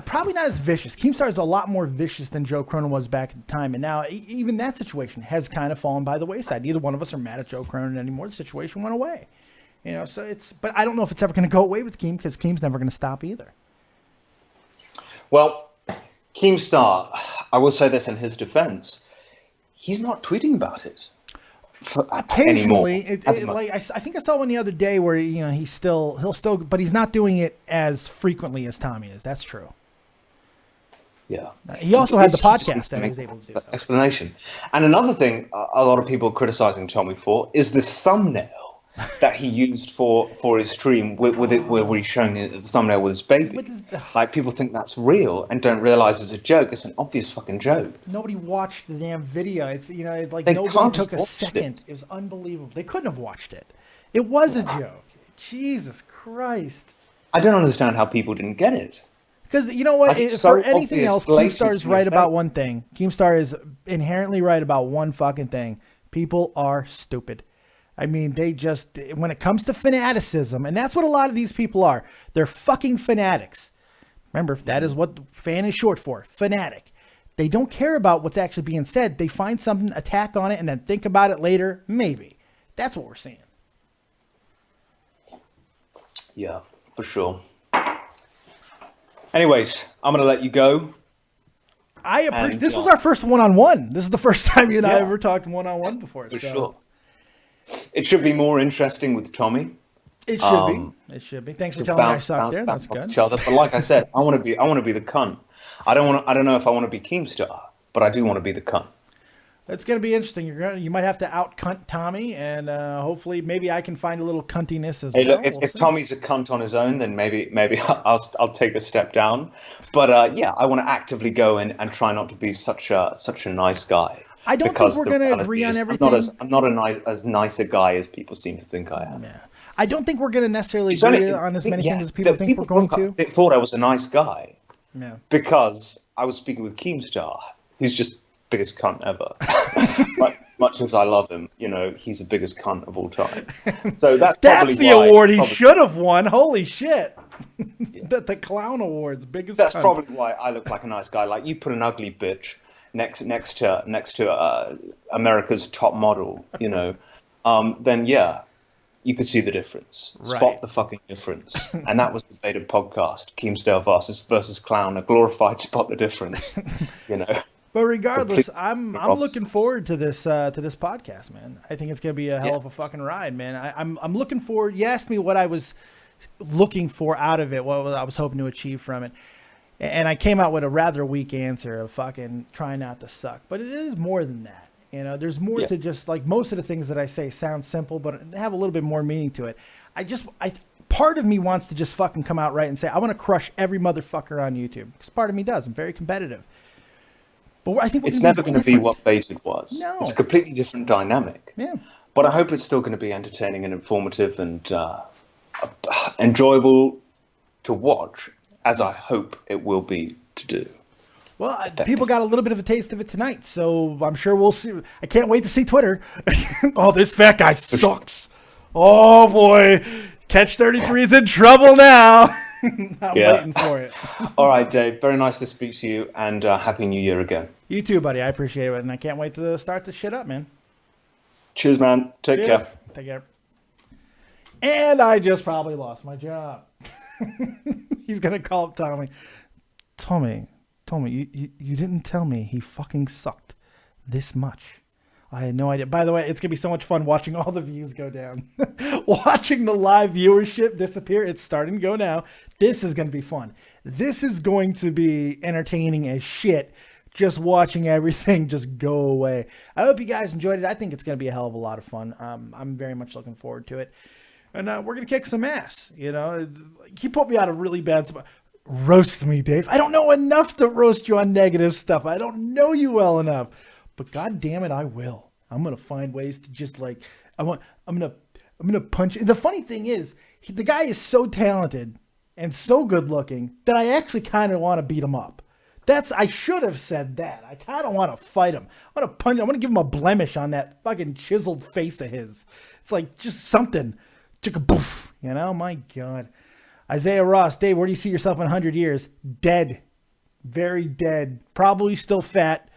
probably not as vicious. Keemstar is a lot more vicious than Joe Cronin was back at the time. And now even that situation has kind of fallen by the wayside. Neither one of us are mad at Joe Cronin anymore. The situation went away. But I don't know if it's ever going to go away with Keem because Keem's never going to stop either. Well, Keemstar, I will say this in his defense. He's not tweeting about it. Occasionally, like I think I saw one the other day where he'll still, but he's not doing it as frequently as Tommy is. That's true. Yeah. He also had the podcast that he was able to do. Explanation. And another thing a lot of people are criticizing Tommy for is this thumbnail that he used for his stream where he's showing the thumbnail with his baby. Like, people think that's real and don't realize it's a joke. It's an obvious fucking joke. Nobody watched the damn video. It's like They nobody can't took a have second. It was unbelievable. They couldn't have watched it. It was a joke. Jesus Christ. I don't understand how people didn't get it. Because you know what? Like, it's For so anything obvious, else, blatant Keemstar is to right your about face. one thing. Keemstar is inherently right about one fucking thing. People are stupid. I mean, they just, when it comes to fanaticism, and that's what a lot of these people are. They're fucking fanatics. Remember, that is what fan is short for. Fanatic. They don't care about what's actually being said. They find something, attack on it, and then think about it later. Maybe. That's what we're seeing. Yeah, for sure. Anyways, I'm going to let you go. This was our first one-on-one. This is the first time you and I ever talked one-on-one before. For sure. It should be more interesting with Tommy. It should be. It should be. Thanks for telling me I sucked there. That's good. Each other. But like I said, I want to be the cunt. I don't know if I want to be Keemstar, but I do want to be the cunt. It's going to be interesting. You might have to out-cunt Tommy, and hopefully maybe I can find a little cuntiness as well. Look, if Tommy's a cunt on his own, then maybe I'll take a step down. But I want to actively go in and try not to be such a nice guy. I don't think we're going to agree on everything. I'm not as nice a guy as people seem to think I am. Yeah. I don't think we're going to necessarily agree on as many things as people think we're going to. They thought I was a nice guy. Yeah. Because I was speaking with Keemstar, who's just biggest cunt ever. Much as I love him, he's the biggest cunt of all time. So that's the award he should have won. Holy shit. The clown award's biggest That's cunt. probably why I look like a nice guy. Like, you put an ugly bitch next to America's top model, then you could see the difference. Right. Spot the fucking difference. And that was the beta podcast. Keemstar versus Clown, a glorified spot the difference. But regardless, I'm looking forward to this podcast, man. I think it's gonna be a hell of a fucking ride, man. I'm looking forward. You asked me what I was looking for out of it, what I was hoping to achieve from it, and I came out with a rather weak answer of fucking trying not to suck. But it is more than that. There's more to just, like, most of the things that I say sound simple, but they have a little bit more meaning to it. Part of me wants to just fucking come out right and say I want to crush every motherfucker on YouTube, because part of me does. I'm very competitive. But I think it's never going to be what Baited was. No. It's a completely different dynamic. Yeah. But I hope it's still going to be entertaining and informative and enjoyable to watch, as I hope it will be to do. Well, people got a little bit of a taste of it tonight, so I'm sure we'll see. I can't wait to see Twitter. Oh, this fat guy sucks. Oh, boy. Catch 33 is in trouble now. I'm waiting for it. All right, Dave. Very nice to speak to you, and Happy New Year again. You too, buddy. I appreciate it, and I can't wait to start this shit up, man. Cheers, man. Take care. Take care. And I just probably lost my job. He's going to call up Tommy. Tommy, you didn't tell me he fucking sucked this much. I had no idea. By the way, it's going to be so much fun watching all the views go down. Watching the live viewership disappear. It's starting to go now. This is going to be fun. This is going to be entertaining as shit. Just watching everything just go away. I hope you guys enjoyed it. I think it's going to be a hell of a lot of fun. I'm very much looking forward to it. And we're going to kick some ass. He put me out a really bad spot. Roast me, Dave. I don't know enough to roast you on negative stuff. I don't know you well enough. But God damn it, I will. I'm going to find ways to just, like, I'm going to punch. The funny thing is, the guy is so talented and so good looking that I actually kind of want to beat him up. I should have said that. I kind of want to fight him. I want to punch him. I want to give him a blemish on that fucking chiseled face of his. It's like just something. Chicka boof. My God. Isaiah Ross, Dave, where do you see yourself in 100 years? Dead. Very dead. Probably still fat,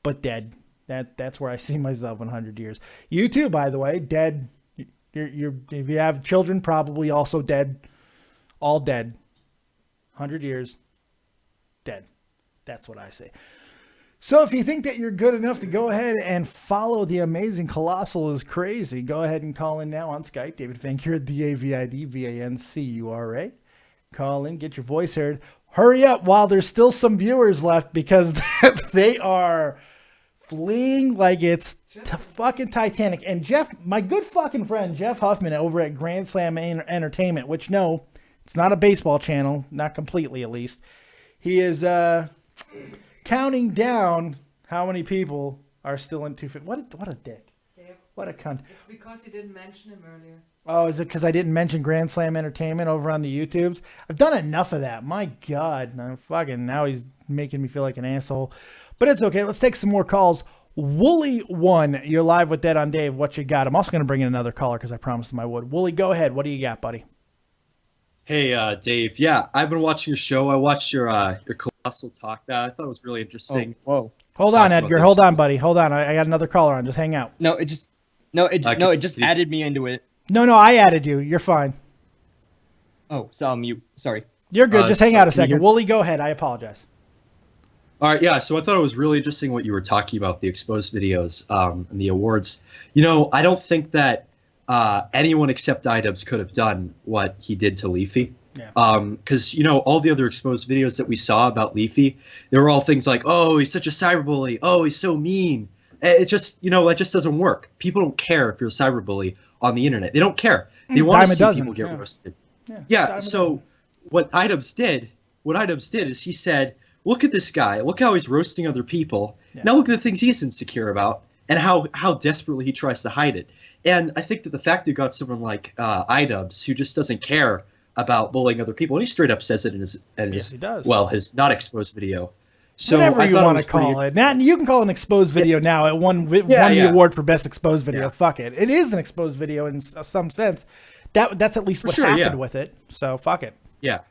but dead. That's where I see myself in 100 years. You too, by the way, dead. You're if you have children, probably also dead. All dead. 100 years, dead. That's what I say. So if you think that you're good enough to go ahead and follow the amazing Colossal is Crazy, go ahead and call in now on Skype. David Vancura, DavidVancura. Call in, get your voice heard. Hurry up while there's still some viewers left because they are fleeing like it's fucking Titanic. And Jeff, my good fucking friend, Jeff Huffman over at Grand Slam Entertainment, which no, it's not a baseball channel, not completely at least. He is counting down how many people are still in 250. What a dick. Yep. What a cunt. It's because you didn't mention him earlier. Oh, is it because I didn't mention Grand Slam Entertainment over on the YouTubes? I've done enough of that. My God. Now he's making me feel like an asshole. But it's okay. Let's take some more calls. Wooly1, you're live with Dead on Dave. What you got? I'm also going to bring in another caller because I promised him I would. Wooly, go ahead. What do you got, buddy? Hey, Dave. Yeah, I've been watching your show. I watched your Colossal talk. I thought it was really interesting. Oh, whoa. Hold on, Edgar. Hold on, buddy. Hold on. I got another caller on. Just hang out. It just added me into it. No, I added you. You're fine. Oh, so I'm mute. Sorry. You're good. Just hang out a second. Wooly, go ahead. I apologize. All right, yeah, so I thought it was really interesting what you were talking about, the exposed videos and the awards. I don't think that anyone except Idubbbz could have done what he did to Leafy. Yeah. Because, all the other exposed videos that we saw about Leafy, they were all things like, oh, he's such a cyberbully. Oh, he's so mean. It just, it just doesn't work. People don't care if you're a cyberbully on the internet. They don't care. They want to see people get roasted. Yeah, so what Idubbbz did is he said, look at this guy. Look how he's roasting other people. Yeah. Now look at the things he's insecure about and how desperately he tries to hide it. And I think that the fact that you got someone like Idubbbz who just doesn't care about bullying other people, and he straight up says it in his he does. Well, his not exposed video. So whatever you want to call it. Now, you can call it an exposed video now. It won the award for best exposed video. Yeah. Fuck it. It is an exposed video in some sense. That's at least what happened with it. So fuck it. Yeah.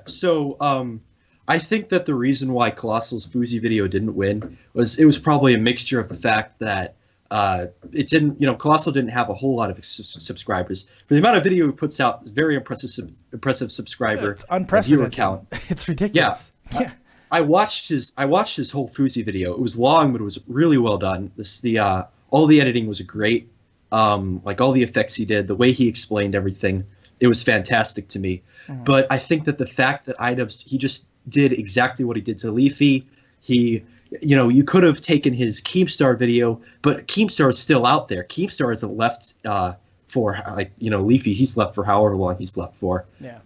So I think that the reason why Colossal's Fousey video didn't win was it was probably a mixture of the fact that it didn't, Colossal didn't have a whole lot of subscribers. For the amount of video he puts out, very impressive subscriber. It's unprecedented. Viewer count. It's ridiculous. Yeah. I watched his whole Fousey video. It was long, but it was really well done. All the editing was great. Like all the effects he did, the way he explained everything, it was fantastic to me. Mm-hmm. But I think that the fact that Idubbbz, he just did exactly what he did to Leafy. You could have taken his Keemstar video, but Keemstar is still out there. Keemstar isn't left for Leafy. He's left for however long he's left for. Yeah.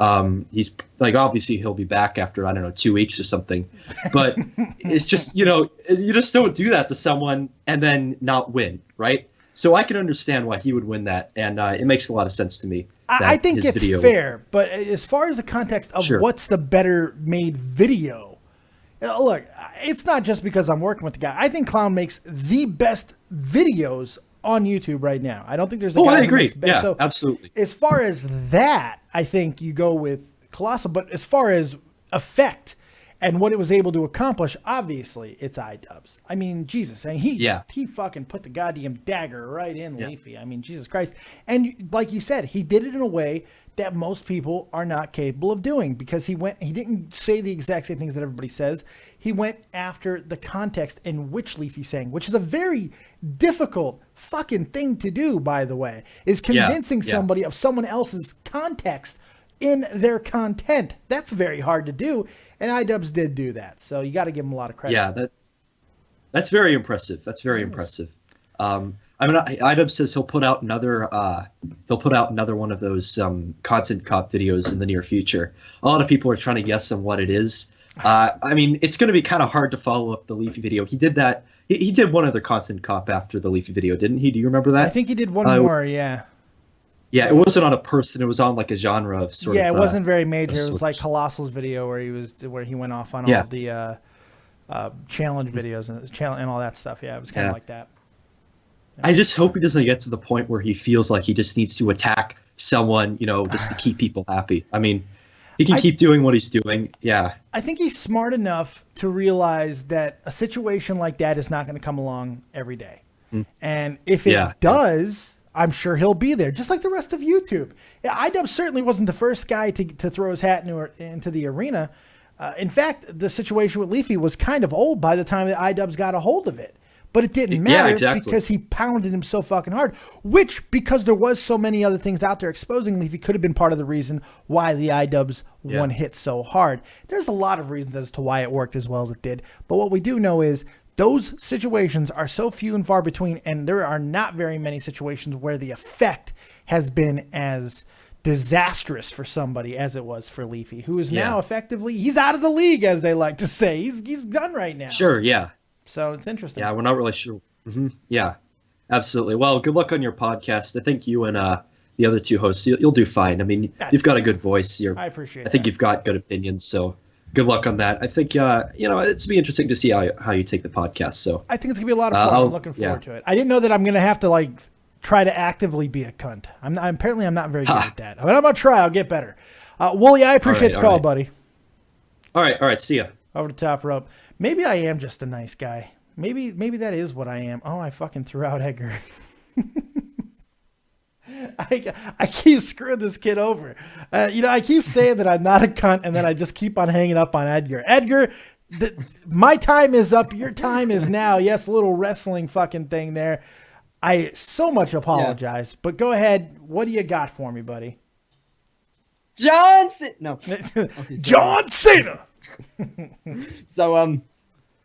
He's obviously he'll be back after 2 weeks or something. But it's just you just don't do that to someone and then not win, right? So I can understand why he would win that, and it makes a lot of sense to me. I think it's fair, but as far as the context of what's the better made video, look, it's not just because I'm working with the guy. I think Clown makes the best videos on YouTube right now. I don't think there's a guy I agree. Who makes yeah, so absolutely. As far as that, I think you go with Colossal, but as far as effect and what it was able to accomplish, obviously it's Idubbbz. I mean, Jesus, and he fucking put the goddamn dagger right in Leafy. I mean, Jesus Christ. And like you said, he did it in a way that most people are not capable of doing because he didn't say the exact same things that everybody says. He went after the context in which Leafy sang, which is a very difficult fucking thing to do, by the way, is convincing somebody of someone else's context in their content. That's very hard to do, and Idubbbz did do that. So you got to give him a lot of credit. Yeah, that's very impressive. That's very impressive. Idubbbz says he'll put out another one of those content cop videos in the near future. A lot of people are trying to guess on what it is. It's going to be kind of hard to follow up the Leafy video. He did that. He did one other content cop after the Leafy video, didn't he? Do you remember that? I think he did one more. Yeah. Yeah, it wasn't on a person. It was on like a genre of sort of. Yeah, it wasn't very major. It was like Colossal's video where he went off on all of the challenge videos and all that stuff. Yeah, it was kind of like that. I just hope he doesn't get to the point where he feels like he just needs to attack someone, just to keep people happy. I mean, he can keep doing what he's doing. Yeah. I think he's smart enough to realize that a situation like that is not going to come along every day. And if it does, I'm sure he'll be there, just like the rest of YouTube. Idubbbz certainly wasn't the first guy to throw his hat into the arena, In fact, the situation with Leafy was kind of old by the time that Idubbbz got a hold of it. But it didn't matter because he pounded him so fucking hard, which, because there was so many other things out there exposing Leafy, could have been part of the reason why the Idubbbz one hit so hard. There's a lot of reasons as to why it worked as well as it did. But what we do know is those situations are so few and far between, and there are not very many situations where the effect has been as disastrous for somebody as it was for Leafy, who is now effectively, he's out of the league, as they like to say. He's done right now. Sure, yeah. So it's interesting. Yeah, we're not really sure. Yeah, absolutely. Well, good luck on your podcast. I think you and the other two hosts, you'll do fine. I mean, you've got a good voice. I appreciate I think you've got good opinions, so good luck on that. I think, it's be interesting to see how you take the podcast. So I think it's going to be a lot of fun. I'm looking forward to it. I didn't know that I'm going to have to, try to actively be a cunt. Apparently I'm not very good at that. But I'm going to try. I'll get better. Wooly, I appreciate the call, buddy. All right. See ya. Over the top rope. Maybe I am just a nice guy. Maybe that is what I am. Oh, I fucking threw out Edgar. I keep screwing this kid over. I keep saying that I'm not a cunt, and then I just keep on hanging up on Edgar. Edgar, my time is up. Your time is now. Yes, a little wrestling fucking thing there. I so much apologize, but go ahead. What do you got for me, buddy? John Cena. No. John Cena. So,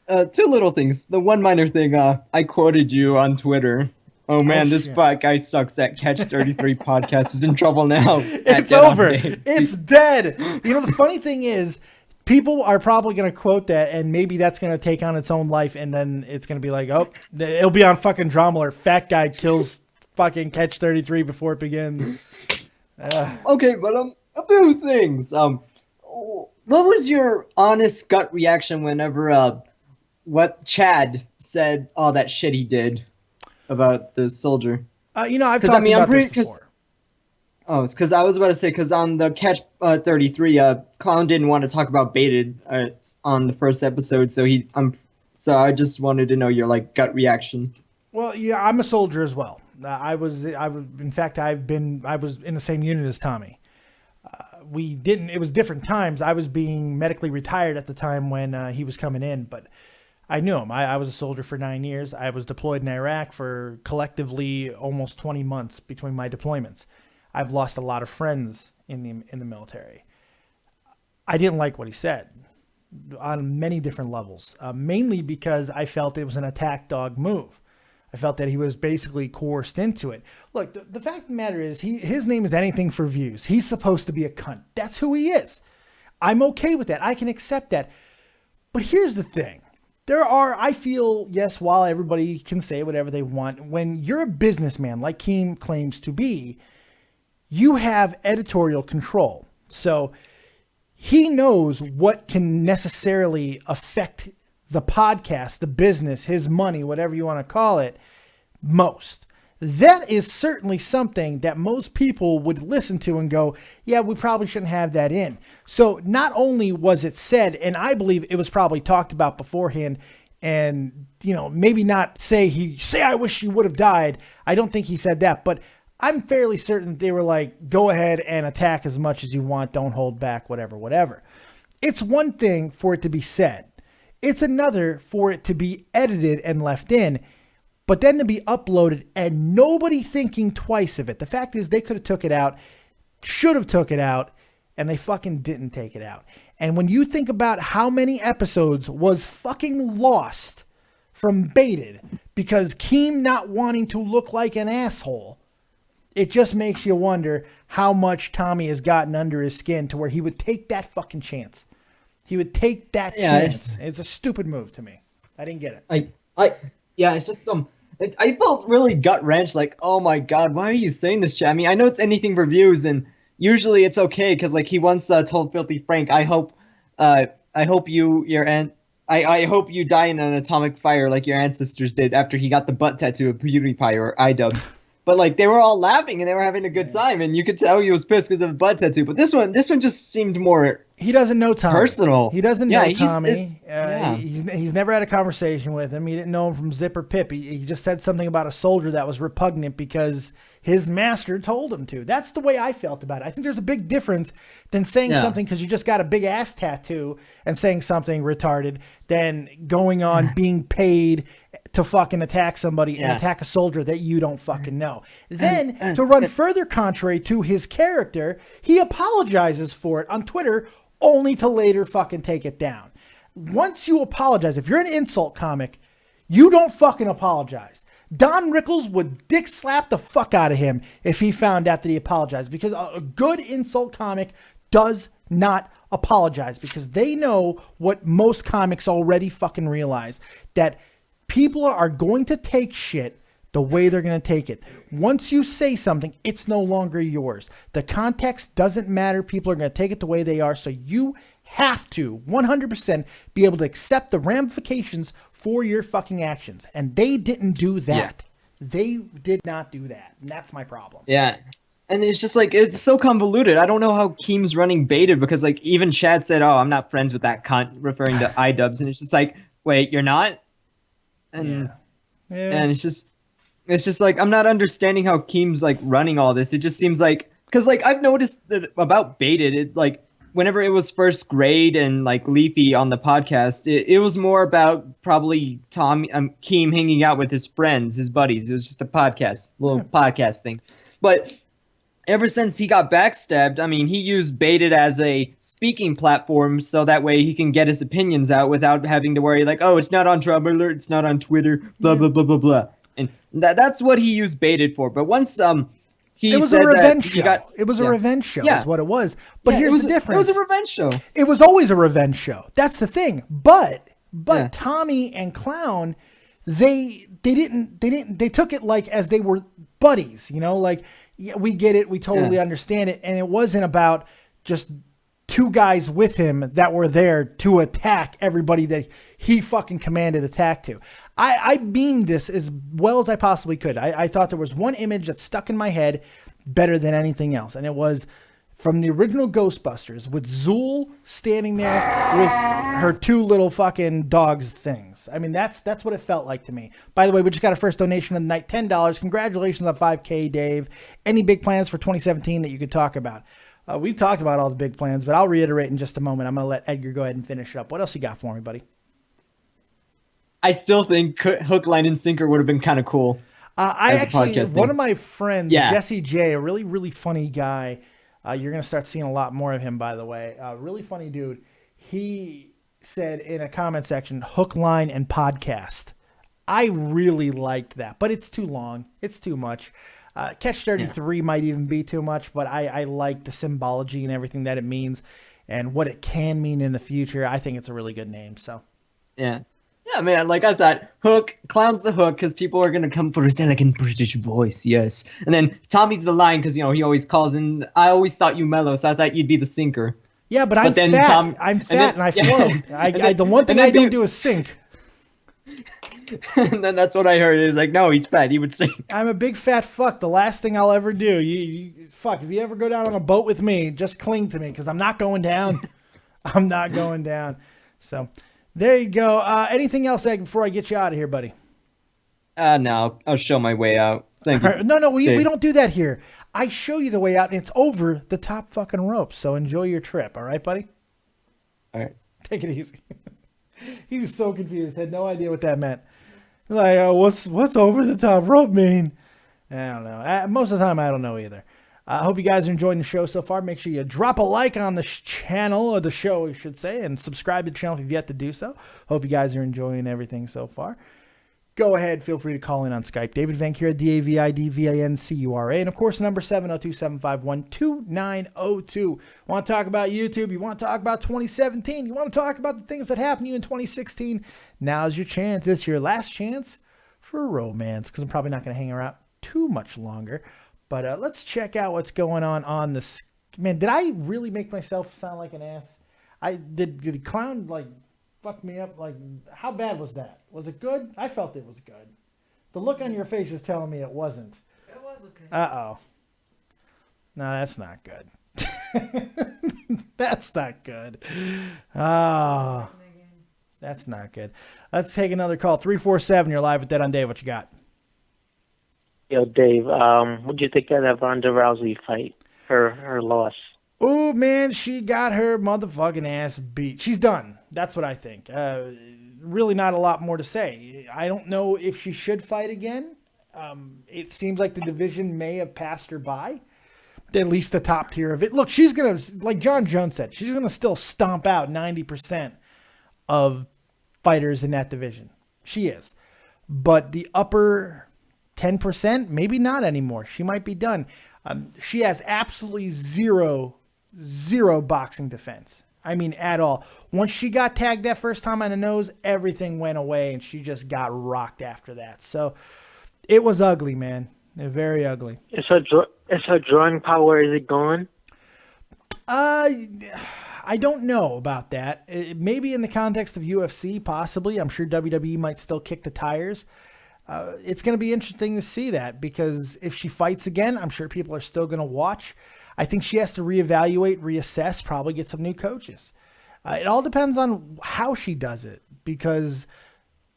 two little things. The one minor thing, I quoted you on Twitter. Oh man, this fat guy sucks at Catch 33 podcast is in trouble now. It's over. It's dead. The funny thing is, people are probably going to quote that, and maybe that's going to take on its own life, and then it's going to be like, oh, it'll be on fucking Dromler. Fat guy kills fucking Catch 33 before it begins. Okay, but a few things. What was your honest gut reaction whenever what Chad said all that shit he did about the soldier? I've talked about this before. Oh, it's because I was about to say, because on the Catch 33, Clown didn't want to talk about Baited on the first episode, so I just wanted to know your gut reaction. Well, yeah, I'm a soldier as well. I was in the same unit as Tommy. It was different times. I was being medically retired at the time when he was coming in, but I knew him. I was a soldier for 9 years. I was deployed in Iraq for collectively almost 20 months between my deployments. I've lost a lot of friends in the military. I didn't like what he said on many different levels, mainly because I felt it was an attack dog move. I felt that he was basically coerced into it. Look, the fact of the matter is his name is anything for views. He's supposed to be a cunt. That's who he is. I'm okay with that. I can accept that. But here's the thing. I feel, yes, while everybody can say whatever they want, when you're a businessman like Keem claims to be, you have editorial control. So he knows what can necessarily affect the podcast, the business, his money, whatever you want to call it, most. That is certainly something that most people would listen to and go, yeah, we probably shouldn't have that in. So not only was it said, and I believe it was probably talked about beforehand, and, maybe not say I wish he would have died. I don't think he said that, but I'm fairly certain they were like, go ahead and attack as much as you want. Don't hold back, whatever. It's one thing for it to be said. It's another for it to be edited and left in, but then to be uploaded and nobody thinking twice of it. The fact is they could have took it out, should have took it out, and they fucking didn't take it out. And when you think about how many episodes was fucking lost from Baited because Keem not wanting to look like an asshole, it just makes you wonder how much Tommy has gotten under his skin to where he would take that fucking chance. He would take that chance. It's a stupid move to me. I didn't get it. It's just I felt really gut wrenched. Like, oh my god, why are you saying this, Chad? I mean, I know it's anything for views, and usually it's okay because he once told Filthy Frank, I hope you die in an atomic fire like your ancestors did after he got the butt tattoo of PewDiePie or Idubbbz. But they were all laughing and they were having a good time, and you could tell he was pissed because of the butt tattoo. But this one just seemed more He doesn't know Tommy. Personal. He doesn't know he's- Tommy. yeah. He's never had a conversation with him. He didn't know him from Zip or Pip. He just said something about a soldier that was repugnant because his master told him to. That's the way I felt about it. I think there's a big difference than saying something because you just got a big ass tattoo and saying something retarded than going on being paid to fucking attack somebody and attack a soldier that you don't fucking know. Then, to run further contrary to his character, he apologizes for it on Twitter only to later fucking take it down. Once you apologize, if you're an insult comic, you don't fucking apologize. Don Rickles would dick slap the fuck out of him if he found out that he apologized, because a good insult comic does not apologize, because they know what most comics already fucking realize, that people are going to take shit the way they're going to take it. Once you say something, it's no longer yours. The context doesn't matter. People are going to take it the way they are. So you have to 100% be able to accept the ramifications for your fucking actions. And they didn't do that. Yeah. They did not do that. And that's my problem. Yeah. And it's just like, it's so convoluted. I don't know how Keem's running baited, because like even Chad said, oh, I'm not friends with that cunt, referring to Idubbbz. And it's just like, wait, you're not? And, and it's just like, I'm not understanding how Keem's like running all this. It just seems like, because like I've noticed that about Baited, it like whenever it was first Grade and like Leafy on the podcast, it was more about probably Keem hanging out with his friends, his buddies. It was just a podcast, little podcast thing. But ever since he got backstabbed, I mean, he used Baited as a speaking platform so that way he can get his opinions out without having to worry like, oh, it's not on Tumblr, it's not on Twitter, blah, blah, blah, blah, blah. And that's what he used Baited for. But once he it was said a revenge that show. It was a revenge show is what it was. But here's the difference. It was a revenge show. It was always a revenge show. That's the thing. But Tommy and Clown, they took it like as they were buddies, you know, like, yeah, we get it, we totally understand it, and it wasn't about just two guys with him that were there to attack everybody that he fucking commanded attack to. I beamed this as well as I possibly could. I thought there was one image that stuck in my head better than anything else, and it was from the original Ghostbusters with Zool standing there with her two little fucking dogs things. I mean, that's what it felt like to me. By the way, we just got our first donation of the night, $10. Congratulations on 5K, Dave. Any big plans for 2017 that you could talk about? We've talked about all the big plans, but I'll reiterate in just a moment. I'm going to let Edgar go ahead and finish it up. What else you got for me, buddy? I still think Hook, Line, and Sinker would have been kind of cool. I actually, one of my friends, Jesse J, a really, really funny guy. You're going to start seeing a lot more of him, by the way. Really funny dude. He said in a comment section, Hook, Line, and Podcast. I really liked that, but it's too long. It's too much. Catch 33 might even be too much, but I like the symbology and everything that it means and what it can mean in the future. I think it's a really good name. So, yeah, man, like I thought, Hook, Clown's the Hook, because people are going to come for his elegant British voice, yes. And then Tommy's the Line, because, you know, he always calls in, I always thought you mellow, so I thought you'd be the Sinker. Yeah, but I'm fat. I'm fat and I float. The one thing I don't do is sink. And then that's what I heard. It was like, no, he's fat. He would sink. I'm a big fat fuck. The last thing I'll ever do. Fuck, if you ever go down on a boat with me, just cling to me, because I'm not going down. I'm not going down. So... there you go. Anything else, Egg, before I get you out of here, buddy? No, I'll show my way out. Thank you. Right. No, we don't do that here. I show you the way out, and it's over the top fucking rope. So enjoy your trip, all right, buddy? All right. Take it easy. He was so confused. Had no idea what that meant. Like, what's over the top rope mean? I don't know. Most of the time, I don't know either. I hope you guys are enjoying the show so far. Make sure you drop a like on the channel, or the show, I should say, and subscribe to the channel if you've yet to do so. Hope you guys are enjoying everything so far. Go ahead, feel free to call in on Skype. David Vancura, DavidVancura. And, of course, number 702-751-2902. Want to talk about YouTube? You want to talk about 2017? You want to talk about the things that happened to you in 2016? Now's your chance. It's your last chance for romance, because I'm probably not going to hang around too much longer. But let's check out what's going on this. Man, did I really make myself sound like an ass? Did the Clown, like, fuck me up? Like, how bad was that? Was it good? I felt it was good. The look on your face is telling me it wasn't. It was okay. Uh-oh. No, that's not good. That's not good. Oh, that's not good. Let's take another call. 347. You're live with Dead on Dave. What you got? Yo, Dave, what'd you think of that Ronda Rousey fight? Her loss. Oh, man, she got her motherfucking ass beat. She's done. That's what I think. Really not a lot more to say. I don't know if she should fight again. It seems like the division may have passed her by. At least the top tier of it. Look, she's going to, like John Jones said, she's going to still stomp out 90% of fighters in that division. She is. But the upper 10%, maybe not anymore. She might be done. She has absolutely zero boxing defense. I mean, at all. Once she got tagged that first time on the nose, everything went away, and she just got rocked after that. So it was ugly, man. Very ugly. Is her drawing power, is it gone? I don't know about that. Maybe in the context of UFC, possibly. I'm sure WWE might still kick the tires. It's going to be interesting to see that, because if she fights again, I'm sure people are still going to watch. I think she has to reevaluate, reassess, probably get some new coaches. It all depends on how she does it, because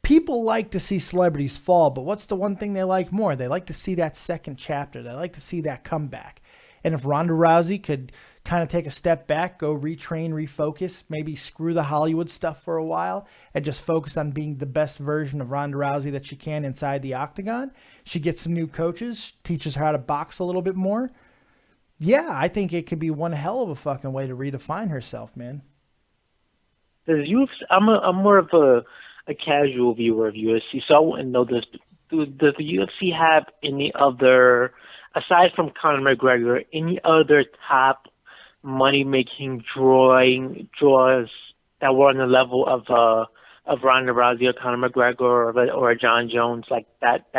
people like to see celebrities fall, but what's the one thing they like more? They like to see that second chapter. They like to see that comeback. And if Ronda Rousey could kind of take a step back, go retrain, refocus, maybe screw the Hollywood stuff for a while and just focus on being the best version of Ronda Rousey that she can inside the octagon, she gets some new coaches, teaches her how to box a little bit more. Yeah, I think it could be one hell of a fucking way to redefine herself, man. I'm more of a casual viewer of UFC, so I wouldn't know this. Does the UFC have any other, aside from Conor McGregor, any other top money-making draws that were on the level of Ronda Rousey or Conor McGregor or John Jones, like that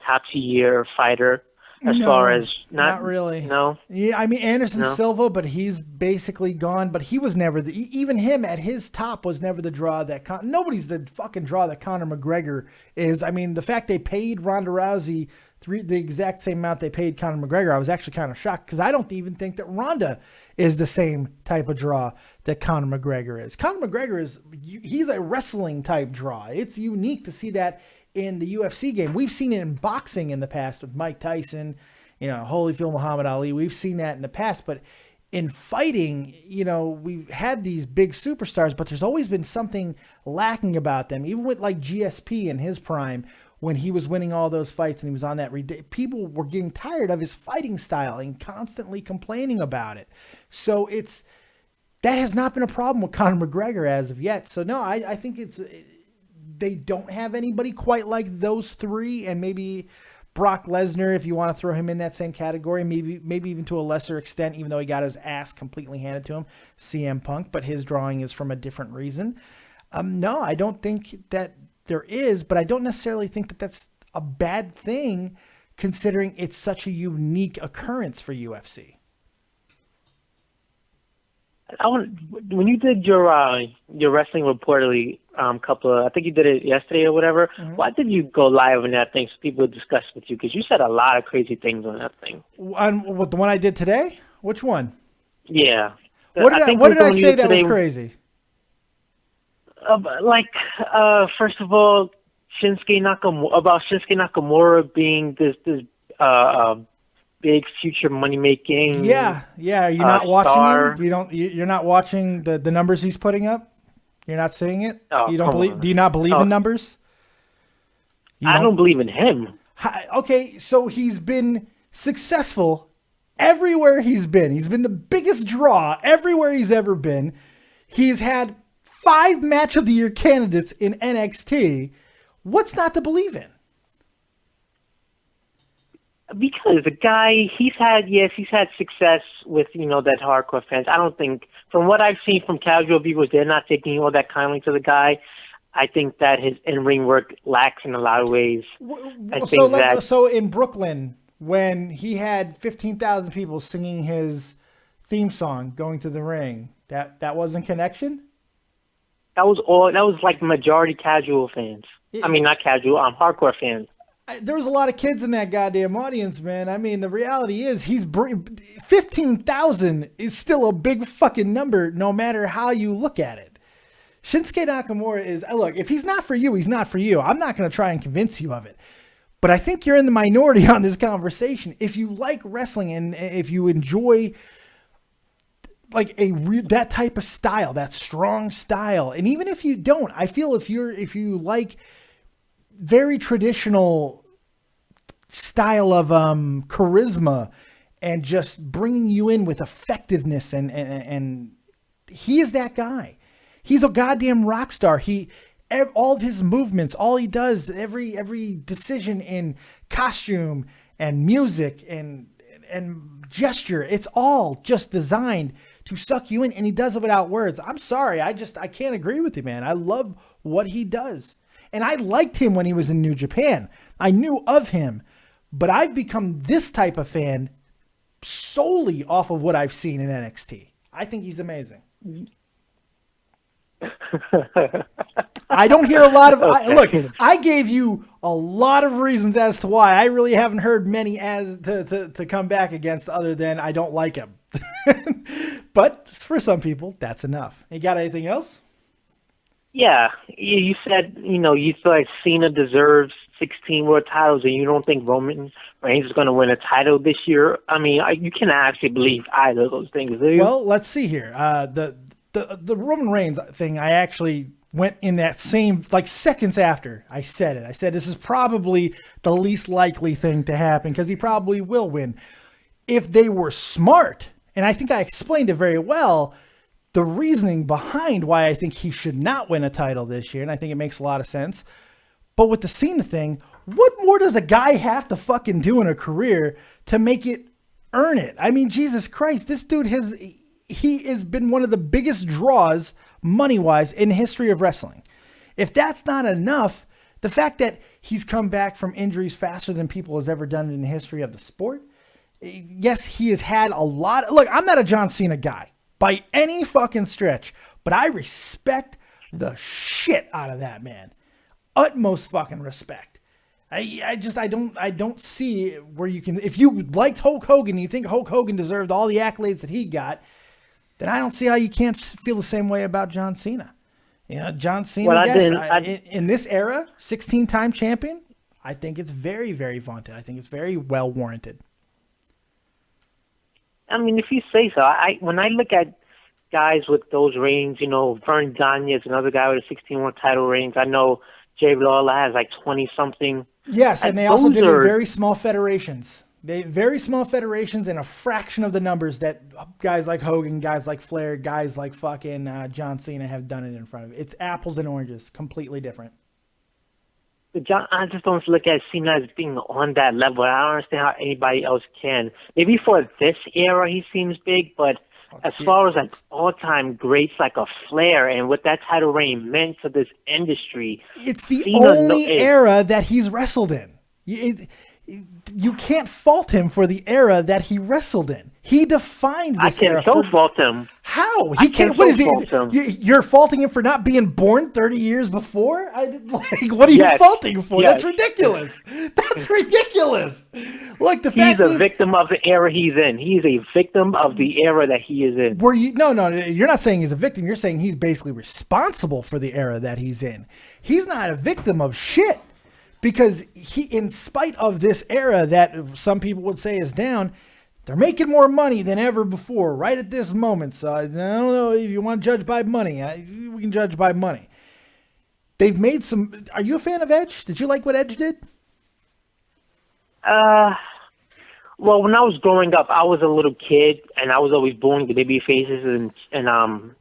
top-tier fighter? As far as not really. No. Yeah, I mean Anderson Silva, but he's basically gone. But he was never even him at his top was never the draw that nobody's the fucking draw that Conor McGregor is. I mean, the fact they paid Ronda Rousey the exact same amount they paid Conor McGregor, I was actually kind of shocked, because I don't even think that Ronda is the same type of draw that Conor McGregor is. Conor McGregor he's a wrestling type draw. It's unique to see that in the UFC game. We've seen it in boxing in the past with Mike Tyson, Holyfield, Muhammad Ali. We've seen that in the past, but in fighting, we've had these big superstars, but there's always been something lacking about them. Even with like GSP in his prime, when he was winning all those fights and he was on that, people were getting tired of his fighting style and constantly complaining about it. So that has not been a problem with Conor McGregor as of yet. So no, I think they don't have anybody quite like those three, and maybe Brock Lesnar, if you want to throw him in that same category, maybe even to a lesser extent, even though he got his ass completely handed to him, CM Punk, but his drawing is from a different reason. No, I don't think that there is, but I don't necessarily think that that's a bad thing, considering it's such a unique occurrence for UFC. When you did your wrestling reportedly I think you did it yesterday or whatever. Mm-hmm. Why did you go live on that thing so people would discuss with you? Because you said a lot of crazy things on that thing. On the one I did today? Which one? Yeah. What did I say that was crazy? First of all, Shinsuke Nakamura being this big future money making. Yeah. You're not watching him? You're not watching the numbers he's putting up? You're not seeing it? Oh, you don't believe? Do you not believe in numbers? I don't believe in him. Okay, so he's been successful everywhere he's been. He's been the biggest draw everywhere he's ever been. He's had 5 match of the year candidates in NXT. What's not to believe in? Because the guy, he's had success with, that hardcore fans. I don't think, from what I've seen from casual viewers, they're not taking all that kindly to the guy. I think that his in-ring work lacks in a lot of ways. So in Brooklyn, when he had 15,000 people singing his theme song, going to the ring, that wasn't Connection? That was like majority casual fans. I mean, not casual, hardcore fans. there was a lot of kids in that goddamn audience, man. I mean, the reality is 15,000 is still a big fucking number no matter how you look at it. Shinsuke Nakamura is, look, if he's not for you, he's not for you. I'm not going to try and convince you of it. But I think you're in the minority on this conversation. If you like wrestling and if you enjoy like that type of style, that strong style, and even if you don't, I feel if you like very traditional style of charisma and just bringing you in with effectiveness and he is that guy. He's a goddamn rock star. All of his movements, all he does, every decision in costume and music and gesture, it's all just designed to suck you in, and he does it without words. I'm sorry, I can't agree with you, man. I love what he does. And I liked him when he was in New Japan. I knew of him, but I've become this type of fan solely off of what I've seen in NXT. I think he's amazing. I don't hear a lot of look. I gave you a lot of reasons as to why. I really haven't heard many as to come back against, other than I don't like him. But for some people, that's enough. You got anything else? Yeah, you said you feel like Cena deserves 16 world titles, and you don't think Roman Reigns is going to win a title this year. I mean, you cannot actually believe either of those things, do you? Well, let's see here. The Roman Reigns thing, I actually went in that same, like seconds after I said it. I said this is probably the least likely thing to happen because he probably will win. If they were smart, and I think I explained it very well, the reasoning behind why I think he should not win a title this year, and I think it makes a lot of sense. But with the Cena thing, what more does a guy have to fucking do in a career to make it earn it? I mean, Jesus Christ, this dude he has been one of the biggest draws money-wise in the history of wrestling. If that's not enough, the fact that he's come back from injuries faster than people has ever done in the history of the sport. Yes, he has had a lot. Look, I'm not a John Cena guy by any fucking stretch, but I respect the shit out of that man. Utmost fucking respect. I don't see where you can, if you liked Hulk Hogan and you think Hulk Hogan deserved all the accolades that he got, then I don't see how you can't feel the same way about John Cena. John Cena, in this era, 16-time champion, I think it's very, very vaunted. I think it's very well warranted. I mean, if you say so. When I look at guys with those reigns, Vern Gagne is another guy with a 16-1 title reigns. I know Jay Lawler has like 20-something. Yes, and they also did it in very small federations. Very small federations and a fraction of the numbers that guys like Hogan, guys like Flair, guys like fucking John Cena have done it in front of it. It's apples and oranges, completely different. But I just don't look at Cena as being on that level. I don't understand how anybody else can. Maybe for this era he seems big, but as far as like all-time greats like a Flair and what that title reign meant to this industry, it's the only era that he's wrestled in. You can't fault him for the era that he wrestled in. He defined this era. I can so fault him. How? He can't. What is it? You're faulting him for not being born 30 years before? What are you faulting for? Yes. That's ridiculous. That's ridiculous. Like the fact he's a victim of the era he's in. He's a victim of the era that he is in. No, you're not saying he's a victim. You're saying he's basically responsible for the era that he's in. He's not a victim of shit. Because in spite of this era that some people would say is down, they're making more money than ever before right at this moment. So I don't know if you want to judge by money. We can judge by money. They've made some... Are you a fan of Edge? Did you like what Edge did? Well, when I was growing up, I was a little kid, and I was always booing the baby faces and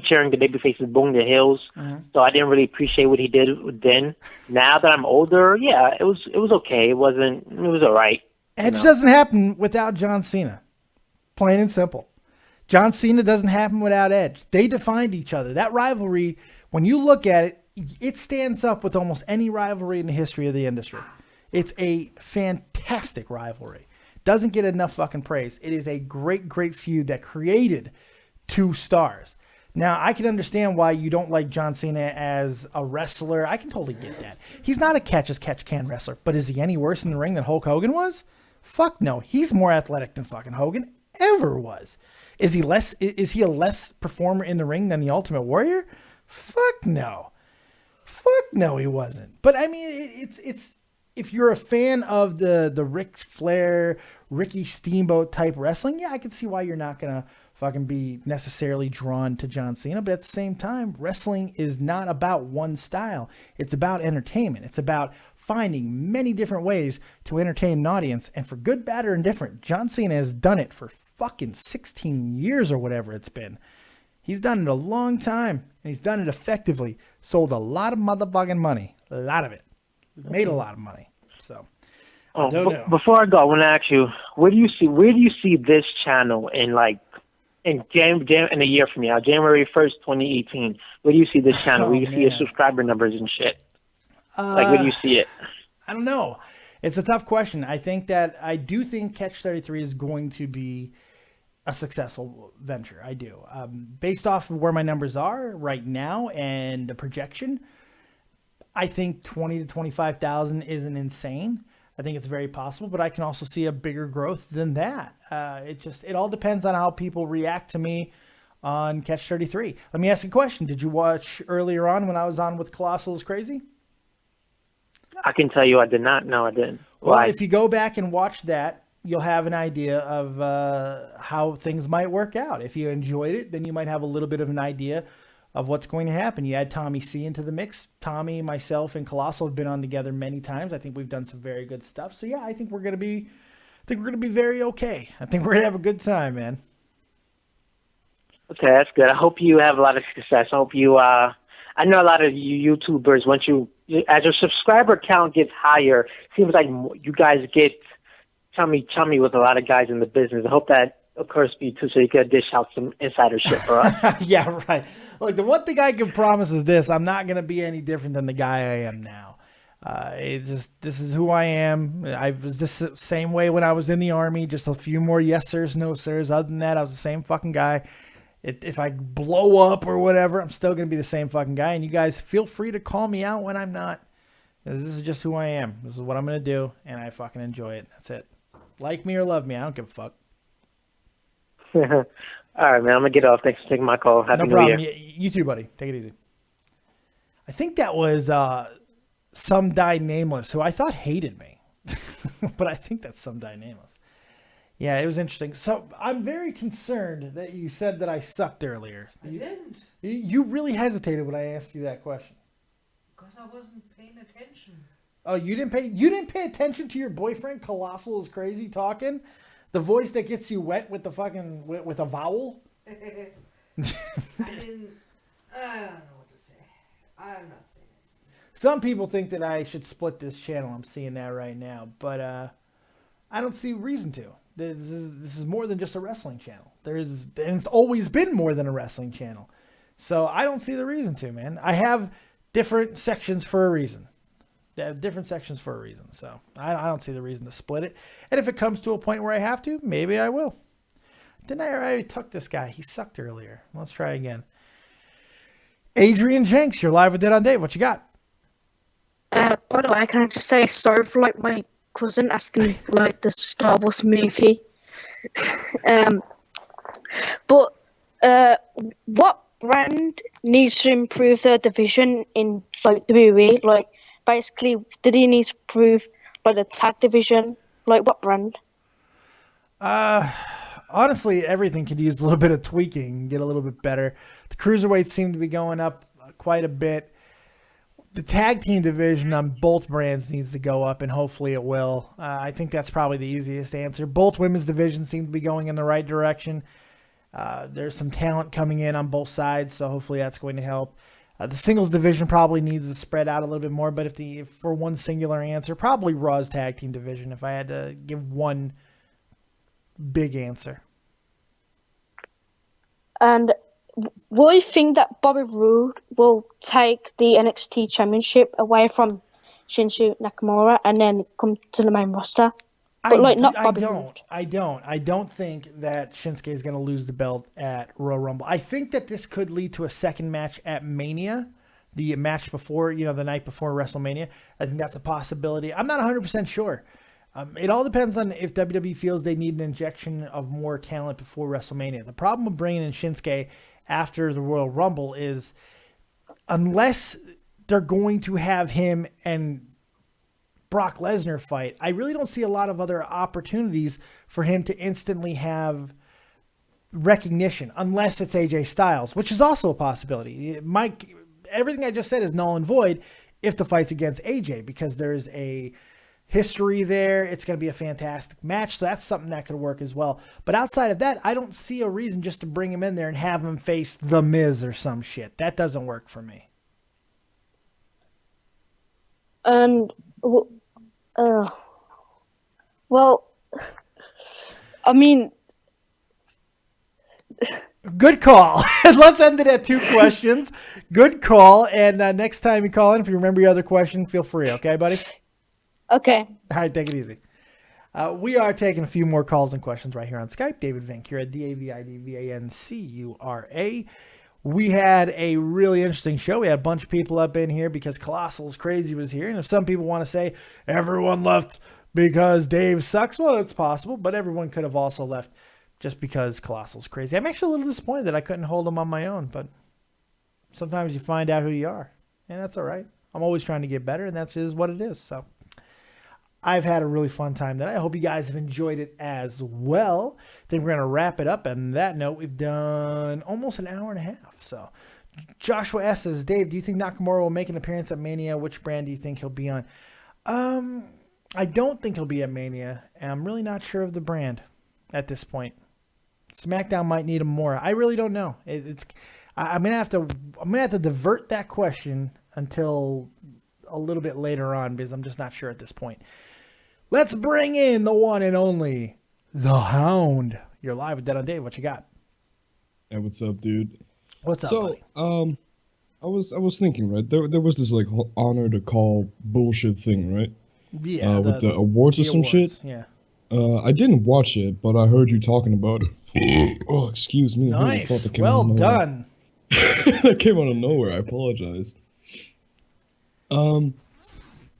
cheering the baby faces, booing the heels. Mm-hmm. So I didn't really appreciate what he did then. Now that I'm older, yeah, it was okay. It was all right. Edge doesn't happen without John Cena. Plain and simple. John Cena doesn't happen without Edge. They defined each other. That rivalry, when you look at it, it stands up with almost any rivalry in the history of the industry. It's a fantastic rivalry. Doesn't get enough fucking praise. It is a great, great feud that created two stars. Now, I can understand why you don't like John Cena as a wrestler. I can totally get that. He's not a catch-as-catch-can wrestler, but is he any worse in the ring than Hulk Hogan was? Fuck no. He's more athletic than fucking Hogan ever was. Is he a less performer in the ring than the Ultimate Warrior? Fuck no. Fuck no, he wasn't. But I mean, it's if you're a fan of the Ric Flair, Ricky Steamboat type wrestling, yeah, I can see why you're not gonna fucking be necessarily drawn to John Cena. But at the same time, wrestling is not about one style. It's about entertainment. It's about finding many different ways to entertain an audience. And for good, bad, or indifferent, John Cena has done it for fucking 16 years or whatever it's been. He's done it a long time, and he's done it effectively. Sold a lot of motherfucking money. A lot of it. Made a lot of money. So, I don't know. Before I go, I want to ask you, where do you see this channel in a year from now, January 1st, 2018? Where do you see this channel? Where do you see your subscriber numbers and shit? Where do you see it? I don't know. It's a tough question. I do think Catch 33 is going to be a successful venture. I do. Based off of where my numbers are right now and the projection, I think 20 to 25,000 isn't insane. I think it's very possible, but I can also see a bigger growth than that. It all depends on how people react to me on Catch 33. Let me ask you a question. Did you watch earlier on when I was on with KolossalisCrazy? I can tell you I did not. No, I didn't. Well, if you go back and watch that, you'll have an idea of how things might work out. If you enjoyed it, then you might have a little bit of an idea of what's going to happen. You add Tommy C into the mix. Tommy, myself, and Colossal have been on together many times. I think we've done some very good stuff. So yeah, I think we're gonna be very okay. I think we're gonna have a good time, man. Okay, that's good. I hope you have a lot of success. I hope you. I know a lot of you YouTubers. Once as your subscriber count gets higher, it seems like you guys get chummy with a lot of guys in the business. I hope that occurs to you too, so you can dish out some insider shit for us. Yeah, right. Look, the one thing I can promise is this: I'm not gonna be any different than the guy I am now. This is who I am. I was this same way when I was in the army. Just a few more yes sirs, no sirs. Other than that, I was the same fucking guy. If I blow up or whatever, I'm still gonna be the same fucking guy. And you guys feel free to call me out when I'm not. This is just who I am. This is what I'm gonna do, and I fucking enjoy it. That's it. Like me or love me, I don't give a fuck. All right, man. I'm gonna get off. Thanks for taking my call. Happy No problem. New Year. You too, buddy. Take it easy. I think that was Some Die Nameless, who I thought hated me, but I think that's Some Die Nameless. Yeah, it was interesting. So I'm very concerned that you said that I sucked earlier. I didn't. You really hesitated when I asked you that question. Because I wasn't paying attention. Oh, you didn't pay attention to your boyfriend KolossalisCrazy talking? The voice that gets you wet with the fucking with a vowel? I don't know what to say. I'm not saying it. Some people think that I should split this channel. I'm seeing that right now, but I don't see a reason to. This is more than just a wrestling channel. And it's always been more than a wrestling channel. So I don't see the reason to, man. I have different sections for a reason. They have different sections for a reason. So I don't see the reason to split it. And if it comes to a point where I have to, maybe I will. Didn't I already tuck this guy? He sucked earlier. Let's try again. Adrian Jenks, you're live with Dead on Dave. What you got? By the way, can I just say sorry for my cousin asking the Star Wars movie? But what brand needs to improve their division in WWE? Basically, did he need to improve the tag division? What brand? Honestly, everything could use a little bit of tweaking, get a little bit better. The cruiserweights seem to be going up quite a bit. The tag team division on both brands needs to go up, and hopefully it will. I think that's probably the easiest answer. Both women's divisions seem to be going in the right direction. There's some talent coming in on both sides, so hopefully that's going to help. The singles division probably needs to spread out a little bit more, but if for one singular answer, probably Raw's tag team division if I had to give one big answer. And will you think that Bobby Roode will take the NXT Championship away from Shinsuke Nakamura and then come to the main roster? But not I Bobby don't. Roode. I don't think that Shinsuke is going to lose the belt at Royal Rumble. I think that this could lead to a second match at Mania, the match before, the night before WrestleMania. I think that's a possibility. I'm not 100% sure. It all depends on if WWE feels they need an injection of more talent before WrestleMania. The problem with bringing in Shinsuke after the Royal Rumble is unless they're going to have him and Brock Lesnar fight, I really don't see a lot of other opportunities for him to instantly have recognition, unless it's AJ Styles, which is also a possibility. Mike, everything I just said is null and void if the fight's against AJ, because there's a history there. It's going to be a fantastic match, so that's something that could work as well. But outside of that, I don't see a reason just to bring him in there and have him face The Miz or some shit. That doesn't work for me. And well, I mean, good call. Let's end it at 2 questions. Good call. And next time you call in, if you remember your other question, feel free. Okay, buddy? Okay. All right, take it easy. We are taking a few more calls and questions right here on Skype. David Vancura, DavidVancura. We had a really interesting show. We had a bunch of people up in here because ColossalisCrazy was here. And if some people want to say everyone left because Dave sucks, well, it's possible. But everyone could have also left just because ColossalisCrazy. I'm actually a little disappointed that I couldn't hold them on my own. But sometimes you find out who you are. And that's all right. I'm always trying to get better. And that's just what it is. So I've had a really fun time tonight. I hope you guys have enjoyed it as well. I think we're going to wrap it up. And on that note, we've done almost an hour and a half. So Joshua S. says, Dave, do you think Nakamura will make an appearance at Mania? Which brand do you think he'll be on? I don't think he'll be at Mania. And I'm really not sure of the brand at this point. SmackDown might need him more. I really don't know. I'm going to have to divert that question until a little bit later on because I'm just not sure at this point. Let's bring in the one and only, the Hound. You're live with Dead on Dave. What you got? Hey, what's up, dude? What's up, buddy? I was thinking, right? There was this like honor to call bullshit thing, right? Yeah. With the awards or some shit. Yeah. I didn't watch it, but I heard you talking about it. Oh, excuse me. Nice. Well done. That came out of nowhere. I apologize.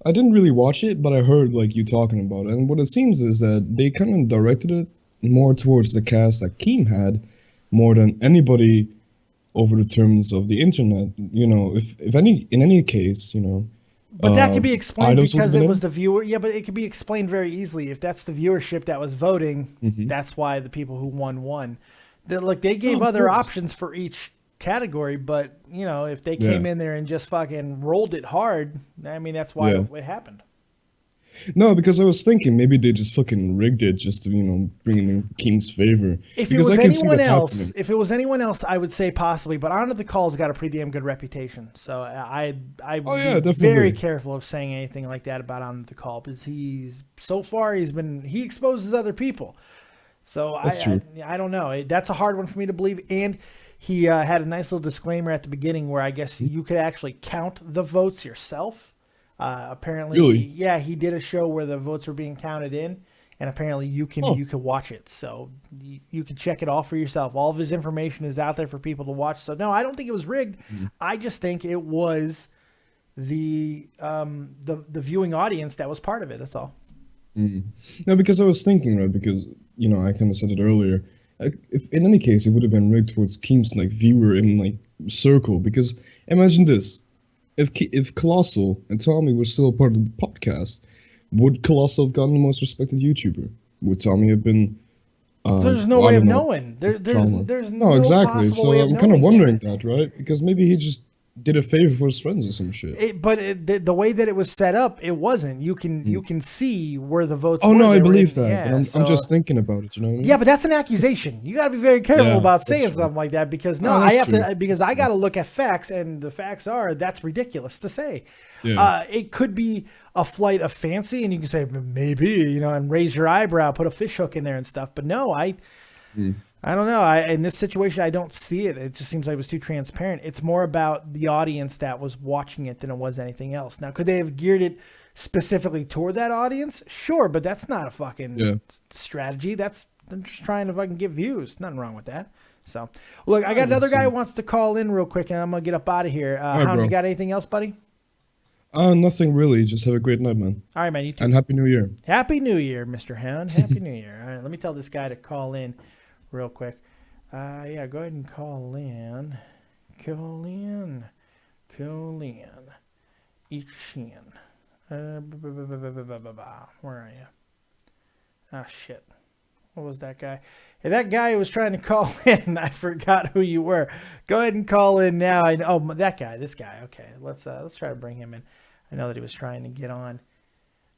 I didn't really watch it, but I heard like you talking about it, and what it seems is that they kind of directed it more towards the cast that Keem had, more than anybody over the terms of the internet. In any case, But that could be explained because it was the the viewer. Yeah, but it could be explained very easily. If that's the viewership that was voting, that's why the people who won. They gave other options for each category, but if they came in there and just fucking rolled it hard, I mean, that's why it happened. No, because I was thinking maybe they just fucking rigged it just to bring in Keem's favor. If it was anyone else, I would say possibly. But Honor the Call's got a pretty damn good reputation, so I would be very careful of saying anything like that about Honor the Call because he exposes other people. So I don't know. That's a hard one for me to believe. And he had a nice little disclaimer at the beginning where I guess you could actually count the votes yourself. Apparently, really? He did a show where the votes were being counted in, and apparently you can watch it. So you can check it all for yourself. All of his information is out there for people to watch. So no, I don't think it was rigged. I just think it was the viewing audience that was part of it. That's all. No, because I was thinking, right, because I kind of said it earlier. If in any case it would have been rigged towards Keem's viewer in circle, because imagine this. If Colossal and Tommy were still a part of the podcast, would Colossal have gotten the most respected YouTuber? Would Tommy have been? There's no way of knowing. There's no exactly. possible So way of I'm kind of knowing wondering that, right? Because maybe he just did a favor for his friends or some shit. The way that it was set up, it wasn't. You can see where the votes. Oh were. no, I believe in, that. Yeah, but I'm just thinking about it. You know what I mean? Yeah, but that's an accusation. You got to be very careful about saying something like that because I got to look at facts, and the facts are that's ridiculous to say. Yeah. It could be a flight of fancy, and you can say maybe and raise your eyebrow, put a fish hook in there and stuff. But no, I don't know. In this situation, I don't see it. It just seems like it was too transparent. It's more about the audience that was watching it than it was anything else. Now, could they have geared it specifically toward that audience, sure, but that's not a fucking strategy. I'm just trying to fucking get views. Nothing wrong with that. So, look, I got another guy who wants to call in real quick, and I'm going to get up out of here. Hound, you got anything else, buddy? Nothing really. Just have a great night, man. All right, man. You too. And Happy New Year. Happy New Year, Mr. Hound. Happy New Year. All right, let me tell this guy to call in real quick. Yeah, go ahead and call in. Call in. Ichin. Where are you? Ah, shit. What was that guy? Hey, that guy who was trying to call in, I forgot who you were. Go ahead and call in now. That guy, this guy. Okay, let's try to bring him in. I know that he was trying to get on.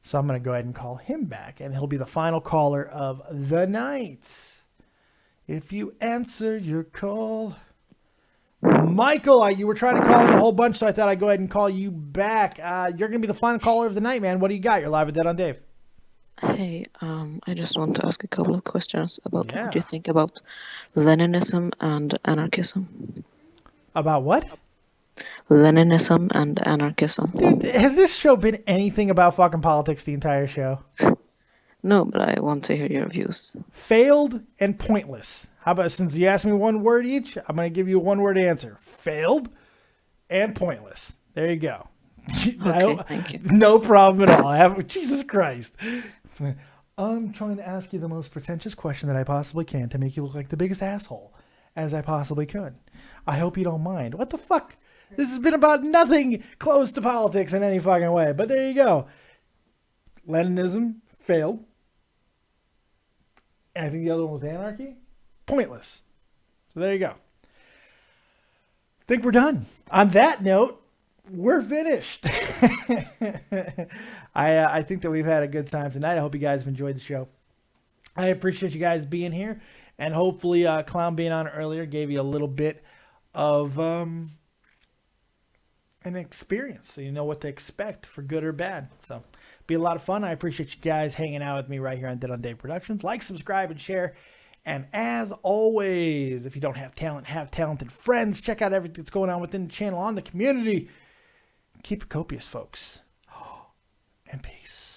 So I'm going to go ahead and call him back, and he'll be the final caller of the night. If you answer your call... Michael, you were trying to call in a whole bunch, so I thought I'd go ahead and call you back. You're going to be the final caller of the night, man. What do you got? You're live with Dead on Dave. Hey, I just want to ask a couple of questions about what you think about Leninism and anarchism. About what? Leninism and anarchism. Dude, has this show been anything about fucking politics the entire show? No, but I want to hear your views. Failed and pointless. How about, since you asked me one word each, I'm going to give you a one-word answer. Failed and pointless. There you go. Okay, thank you. No problem at all. Jesus Christ. I'm trying to ask you the most pretentious question that I possibly can to make you look like the biggest asshole as I possibly could. I hope you don't mind. What the fuck? This has been about nothing close to politics in any fucking way. But there you go. Leninism failed. And I think the other one was anarchy. Pointless. So there you go. I think we're done. On that note, we're finished. I think that we've had a good time tonight. I hope you guys have enjoyed the show. I appreciate you guys being here. And hopefully Clown being on earlier gave you a little bit of an experience. So you know what to expect for good or bad. So be a lot of fun. I appreciate you guys hanging out with me right here on Dead on Dave Productions. Like, subscribe, and share. And as always, if you don't have talent, have talented friends. Check out everything that's going on within the channel, on the community. Keep it copious, folks. And peace.